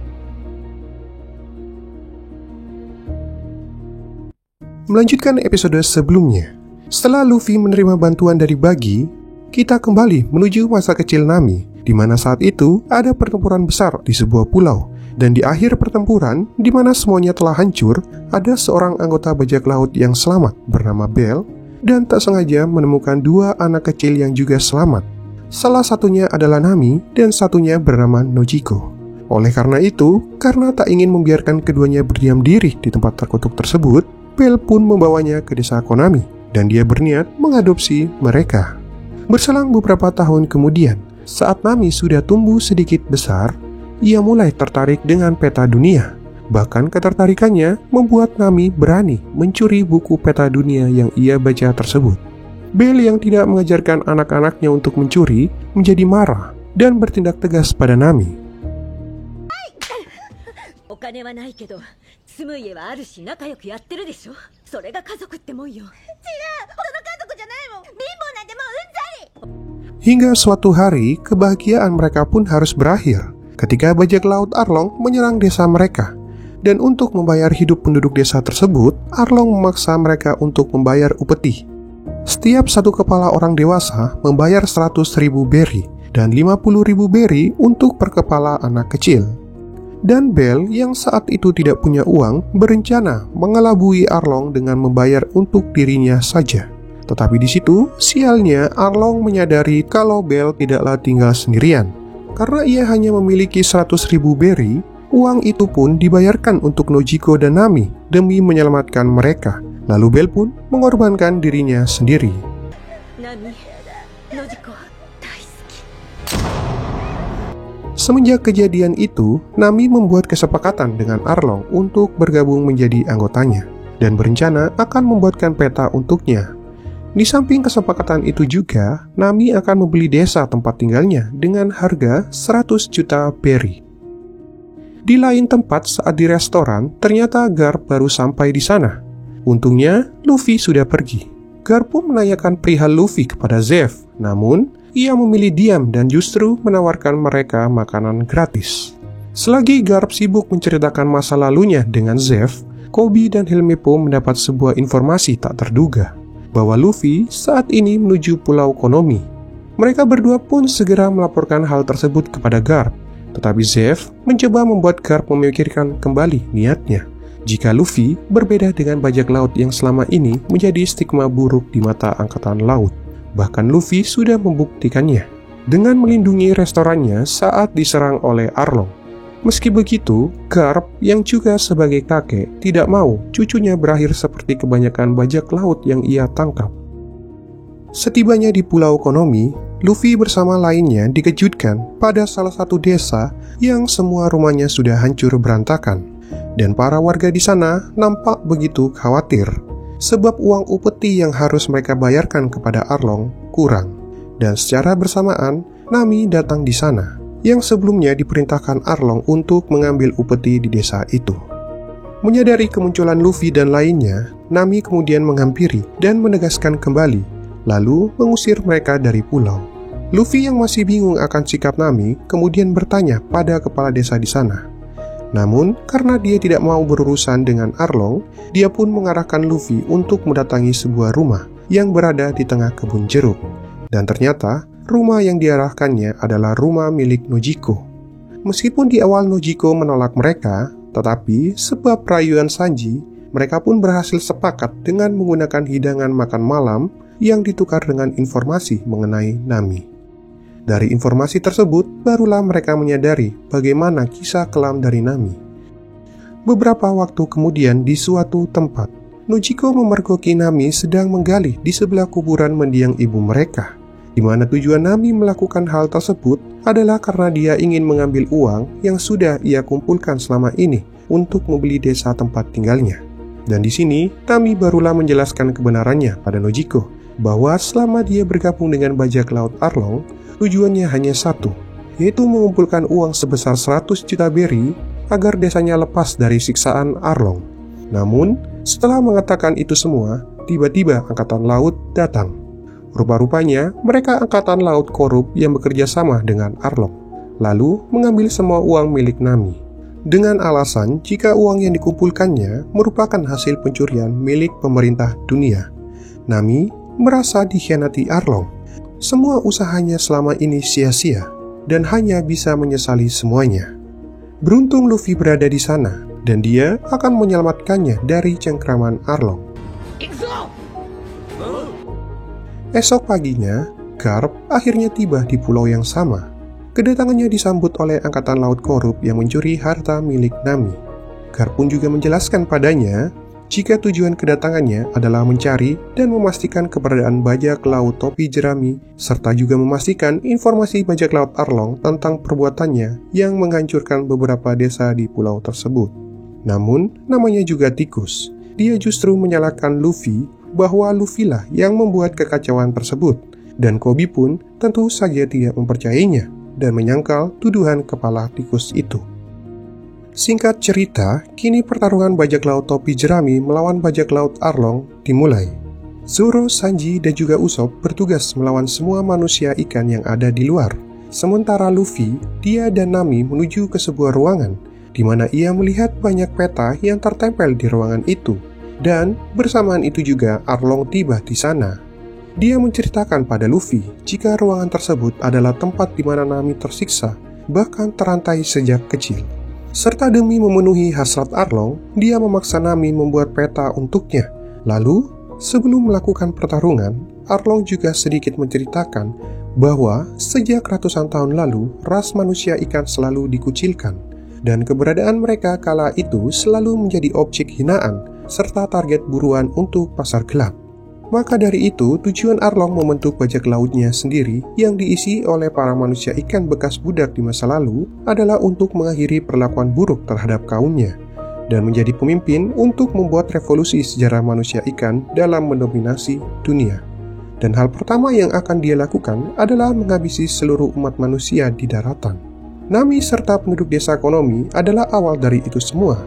Melanjutkan episode sebelumnya, setelah Luffy menerima bantuan dari Buggy, kita kembali menuju masa kecil Nami, di mana saat itu ada pertempuran besar di sebuah pulau. Dan di akhir pertempuran, di mana semuanya telah hancur, ada seorang anggota bajak laut yang selamat bernama Bell, dan tak sengaja menemukan 2 anak kecil yang juga selamat. Salah satunya adalah Nami dan satunya bernama Nojiko. Oleh karena itu, karena tak ingin membiarkan keduanya berdiam diri di tempat terkutuk tersebut, Bell pun membawanya ke desa Konami, dan dia berniat mengadopsi mereka. Berselang beberapa tahun kemudian, saat Nami sudah tumbuh sedikit besar, ia mulai tertarik dengan peta dunia. Bahkan ketertarikannya membuat Nami berani mencuri buku peta dunia yang ia baca tersebut. Bell yang tidak mengajarkan anak-anaknya untuk mencuri menjadi marah dan bertindak tegas pada Nami. Hingga suatu hari, kebahagiaan mereka pun harus berakhir, ketika bajak laut Arlong menyerang desa mereka. Dan untuk membayar hidup penduduk desa tersebut, Arlong memaksa mereka untuk membayar upeti. Setiap satu kepala orang dewasa membayar 100.000 beri dan 50.000 beri untuk per kepala anak kecil. Dan Belle yang saat itu tidak punya uang berencana mengelabui Arlong dengan membayar untuk dirinya saja. Tetapi di situ, sialnya Arlong menyadari kalau Belle tidaklah tinggal sendirian. Karena ia hanya memiliki 100.000 beri, uang itu pun dibayarkan untuk Nojiko dan Nami demi menyelamatkan mereka. Lalu Belle pun mengorbankan dirinya sendiri. Nami, Nojiko, daisuki. Semenjak kejadian itu, Nami membuat kesepakatan dengan Arlong untuk bergabung menjadi anggotanya dan berencana akan membuatkan peta untuknya. Di samping kesepakatan itu juga, Nami akan membeli desa tempat tinggalnya dengan harga 100 juta beri. Di lain tempat saat di restoran, ternyata Garp baru sampai di sana. Untungnya, Luffy sudah pergi. Garp pun menanyakan perihal Luffy kepada Zeff, namun ia memilih diam dan justru menawarkan mereka makanan gratis. Selagi Garp sibuk menceritakan masa lalunya dengan Zeff, Koby dan Helmeppo mendapat sebuah informasi tak terduga, bahwa Luffy saat ini menuju Pulau Konomi. Mereka berdua pun segera melaporkan hal tersebut kepada Garp. Tetapi Zeff mencoba membuat Garp memikirkan kembali niatnya. Jika Luffy berbeda dengan bajak laut yang selama ini menjadi stigma buruk di mata angkatan laut. Bahkan Luffy sudah membuktikannya dengan melindungi restorannya saat diserang oleh Arlong. Meski begitu, Garp yang juga sebagai kakek tidak mau cucunya berakhir seperti kebanyakan bajak laut yang ia tangkap. Setibanya di Pulau Konomi, Luffy bersama lainnya dikejutkan pada salah satu desa yang semua rumahnya sudah hancur berantakan. Dan para warga di sana nampak begitu khawatir, sebab uang upeti yang harus mereka bayarkan kepada Arlong kurang. Dan secara bersamaan, Nami datang di sana, yang sebelumnya diperintahkan Arlong untuk mengambil upeti di desa itu. Menyadari kemunculan Luffy dan lainnya, Nami kemudian menghampiri dan menegaskan kembali, lalu mengusir mereka dari pulau. Luffy yang masih bingung akan sikap Nami kemudian bertanya pada kepala desa di sana. Namun, karena dia tidak mau berurusan dengan Arlong, dia pun mengarahkan Luffy untuk mendatangi sebuah rumah yang berada di tengah kebun jeruk. Dan ternyata, rumah yang diarahkannya adalah rumah milik Nojiko. Meskipun di awal Nojiko menolak mereka, tetapi sebab rayuan Sanji, mereka pun berhasil sepakat dengan menggunakan hidangan makan malam yang ditukar dengan informasi mengenai Nami. Dari informasi tersebut, barulah mereka menyadari bagaimana kisah kelam dari Nami. Beberapa waktu kemudian di suatu tempat, Nojiko memergoki Nami sedang menggali di sebelah kuburan mendiang ibu mereka, di mana tujuan Nami melakukan hal tersebut adalah karena dia ingin mengambil uang yang sudah ia kumpulkan selama ini untuk membeli desa tempat tinggalnya. Dan di sini, Nami barulah menjelaskan kebenarannya pada Nojiko, bahwa selama dia bergabung dengan bajak laut Arlong, tujuannya hanya satu, yaitu mengumpulkan uang sebesar 100 juta beri agar desanya lepas dari siksaan Arlong. Namun, setelah mengatakan itu semua, tiba-tiba Angkatan Laut datang. Rupa-rupanya, mereka Angkatan Laut korup yang bekerja sama dengan Arlong, lalu mengambil semua uang milik Nami. Dengan alasan jika uang yang dikumpulkannya merupakan hasil pencurian milik pemerintah dunia. Nami merasa dikhianati Arlong. Semua usahanya selama ini sia-sia dan hanya bisa menyesali semuanya. Beruntung Luffy berada di sana dan dia akan menyelamatkannya dari cengkraman Arlong. Esok paginya, Garp akhirnya tiba di pulau yang sama. Kedatangannya disambut oleh Angkatan Laut korup yang mencuri harta milik Nami. Garp pun juga menjelaskan padanya jika tujuan kedatangannya adalah mencari dan memastikan keberadaan bajak laut topi jerami, serta juga memastikan informasi bajak laut Arlong tentang perbuatannya yang menghancurkan beberapa desa di pulau tersebut. Namun, namanya juga tikus. Dia justru menyalahkan Luffy bahwa Luffy lah yang membuat kekacauan tersebut, dan Koby pun tentu saja tidak mempercayainya dan menyangkal tuduhan kepala tikus itu. Singkat cerita, kini pertarungan bajak laut topi jerami melawan bajak laut Arlong dimulai. Zoro, Sanji, dan juga Usopp bertugas melawan semua manusia ikan yang ada di luar, Sementara Luffy, dia dan Nami menuju ke sebuah ruangan, di mana ia melihat banyak peta yang tertempel di ruangan itu. Dan bersamaan itu juga Arlong tiba di sana. Dia menceritakan pada Luffy jika ruangan tersebut adalah tempat di mana Nami tersiksa, bahkan terantai sejak kecil. Serta demi memenuhi hasrat Arlong, dia memaksa Nami membuat peta untuknya. Lalu, sebelum melakukan pertarungan, Arlong juga sedikit menceritakan bahwa sejak ratusan tahun lalu, ras manusia ikan selalu dikucilkan, dan keberadaan mereka kala itu selalu menjadi objek hinaan, serta target buruan untuk pasar gelap. Maka dari itu, tujuan Arlong membentuk bajak lautnya sendiri yang diisi oleh para manusia ikan bekas budak di masa lalu adalah untuk mengakhiri perlakuan buruk terhadap kaumnya dan menjadi pemimpin untuk membuat revolusi sejarah manusia ikan dalam mendominasi dunia. Dan hal pertama yang akan dia lakukan adalah menghabisi seluruh umat manusia di daratan. Nami serta penduduk desa Konomi adalah awal dari itu semua.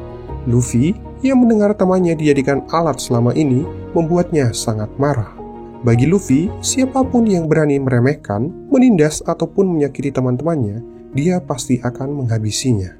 Luffy yang mendengar temannya dijadikan alat selama ini membuatnya sangat marah. Bagi Luffy, siapapun yang berani meremehkan, menindas ataupun menyakiti teman-temannya, dia pasti akan menghabisinya.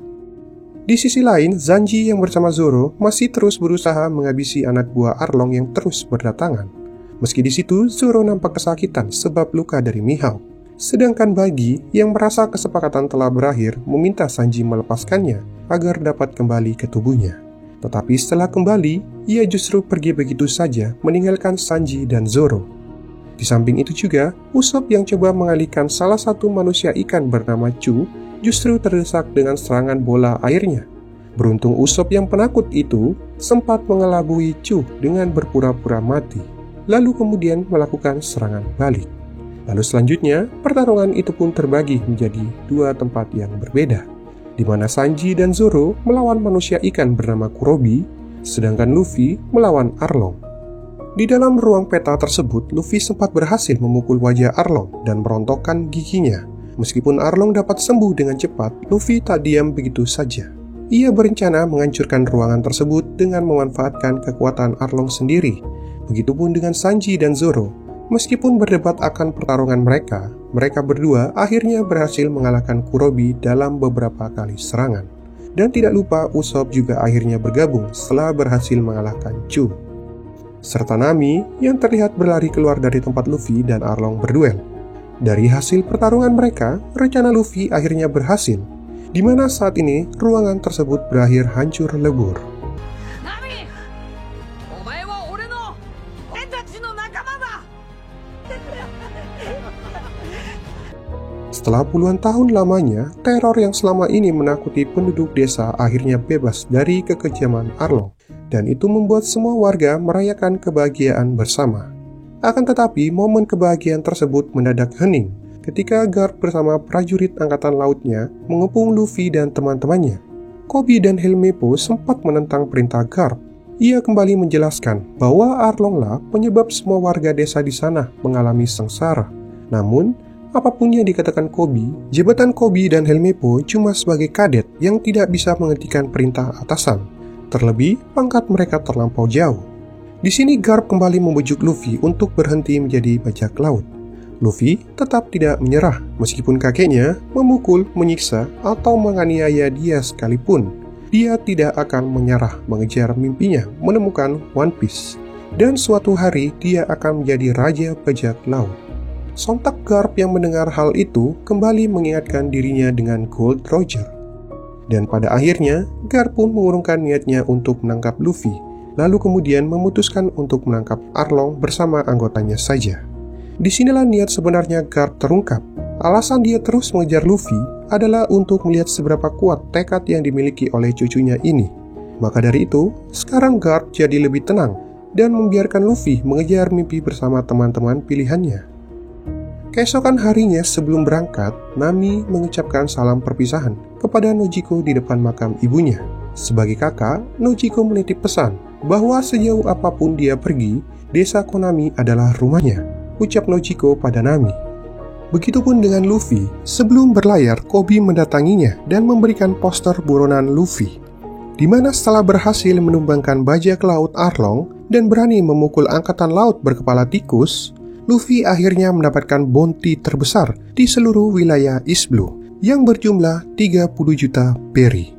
Di sisi lain, Sanji yang bersama Zoro masih terus berusaha menghabisi anak buah Arlong yang terus berdatangan. Meski di situ, Zoro nampak kesakitan sebab luka dari Mihawk. Sedangkan Buggy yang merasa kesepakatan telah berakhir meminta Sanji melepaskannya agar dapat kembali ke tubuhnya. Tetapi setelah kembali, ia justru pergi begitu saja meninggalkan Sanji dan Zoro. Di samping itu juga, Usopp yang coba mengalihkan salah satu manusia ikan bernama Chu justru terdesak dengan serangan bola airnya. Beruntung Usopp yang penakut itu sempat mengelabui Chu dengan berpura-pura mati, lalu kemudian melakukan serangan balik. Lalu selanjutnya, pertarungan itu pun terbagi menjadi dua tempat yang berbeda, di mana Sanji dan Zoro melawan manusia ikan bernama Kurobi, sedangkan Luffy melawan Arlong. Di dalam ruang peta tersebut, Luffy sempat berhasil memukul wajah Arlong dan merontokkan giginya. Meskipun Arlong dapat sembuh dengan cepat, Luffy tak diam begitu saja. Ia berencana menghancurkan ruangan tersebut dengan memanfaatkan kekuatan Arlong sendiri. Begitupun dengan Sanji dan Zoro. Meskipun berdebat akan pertarungan mereka berdua akhirnya berhasil mengalahkan Kurobi dalam beberapa kali serangan. Dan tidak lupa Usopp juga akhirnya bergabung setelah berhasil mengalahkan Chu. Serta Nami yang terlihat berlari keluar dari tempat Luffy dan Arlong berduel. Dari hasil pertarungan mereka, rencana Luffy akhirnya berhasil, di mana saat ini ruangan tersebut berakhir hancur lebur. Nami! Omae wa ore no entachi no nakama da! Setelah puluhan tahun lamanya, teror yang selama ini menakuti penduduk desa akhirnya bebas dari kekejaman Arlong, dan itu membuat semua warga merayakan kebahagiaan bersama. Akan tetapi, momen kebahagiaan tersebut mendadak hening ketika Garp bersama prajurit angkatan lautnya mengepung Luffy dan teman-temannya. Koby dan Helmeppo sempat menentang perintah Garp. Ia kembali menjelaskan bahwa Arlonglah penyebab semua warga desa di sana mengalami sengsara. Namun, apapun yang dikatakan Koby, jabatan Koby dan Helmeppo cuma sebagai kadet yang tidak bisa menghentikan perintah atasan. Terlebih, pangkat mereka terlampau jauh. Di sini Garp kembali membujuk Luffy untuk berhenti menjadi bajak laut. Luffy tetap tidak menyerah meskipun kakeknya memukul, menyiksa, atau menganiaya dia sekalipun. Dia tidak akan menyerah mengejar mimpinya menemukan One Piece. Dan suatu hari dia akan menjadi raja bajak laut. Sontak Garp yang mendengar hal itu kembali mengingatkan dirinya dengan Gold Roger. Dan pada akhirnya, Garp pun mengurungkan niatnya untuk menangkap Luffy, lalu kemudian memutuskan untuk menangkap Arlong bersama anggotanya saja. Disinilah niat sebenarnya Garp terungkap. Alasan dia terus mengejar Luffy adalah untuk melihat seberapa kuat tekad yang dimiliki oleh cucunya ini. Maka dari itu, sekarang Garp jadi lebih tenang dan membiarkan Luffy mengejar mimpi bersama teman-teman pilihannya. Keesokan harinya sebelum berangkat, Nami mengucapkan salam perpisahan kepada Nojiko di depan makam ibunya. Sebagai kakak, Nojiko menitip pesan bahwa sejauh apapun dia pergi, desa Konami adalah rumahnya, ucap Nojiko pada Nami. Begitupun dengan Luffy, sebelum berlayar, Koby mendatanginya dan memberikan poster buronan Luffy, di mana setelah berhasil menumbangkan bajak laut Arlong dan berani memukul angkatan laut berkepala tikus, Luffy akhirnya mendapatkan bounty terbesar di seluruh wilayah East Blue yang berjumlah 30 juta berry.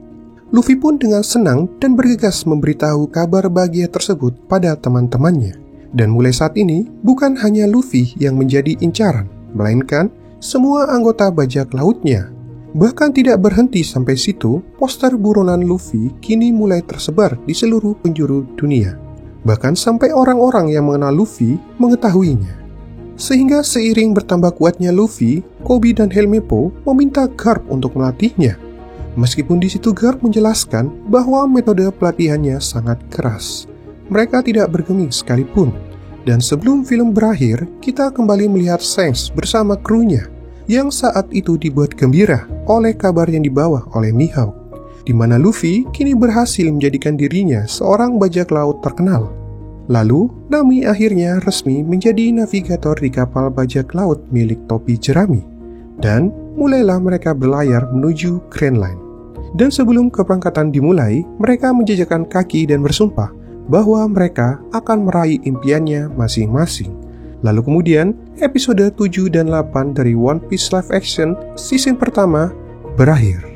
Luffy pun dengan senang dan bergegas memberitahu kabar bahagia tersebut pada teman-temannya. Dan mulai saat ini, bukan hanya Luffy yang menjadi incaran, melainkan semua anggota bajak lautnya. Bahkan tidak berhenti sampai situ, poster buronan Luffy kini mulai tersebar di seluruh penjuru dunia. Bahkan sampai orang-orang yang mengenal Luffy mengetahuinya. Sehingga seiring bertambah kuatnya Luffy, Koby dan Helmeppo meminta Garp untuk melatihnya. Meskipun di situ Garp menjelaskan bahwa metode pelatihannya sangat keras. Mereka tidak bergeming sekalipun. Dan sebelum film berakhir, kita kembali melihat Shanks bersama krunya yang saat itu dibuat gembira oleh kabar yang dibawa oleh Mihawk, di mana Luffy kini berhasil menjadikan dirinya seorang bajak laut terkenal. Lalu, Nami akhirnya resmi menjadi navigator di kapal bajak laut milik topi jerami. Dan mulailah mereka berlayar menuju Grand Line. Dan sebelum keberangkatan dimulai, mereka menjejakkan kaki dan bersumpah bahwa mereka akan meraih impiannya masing-masing. Lalu kemudian, episode 7 dan 8 dari One Piece Live Action season pertama berakhir.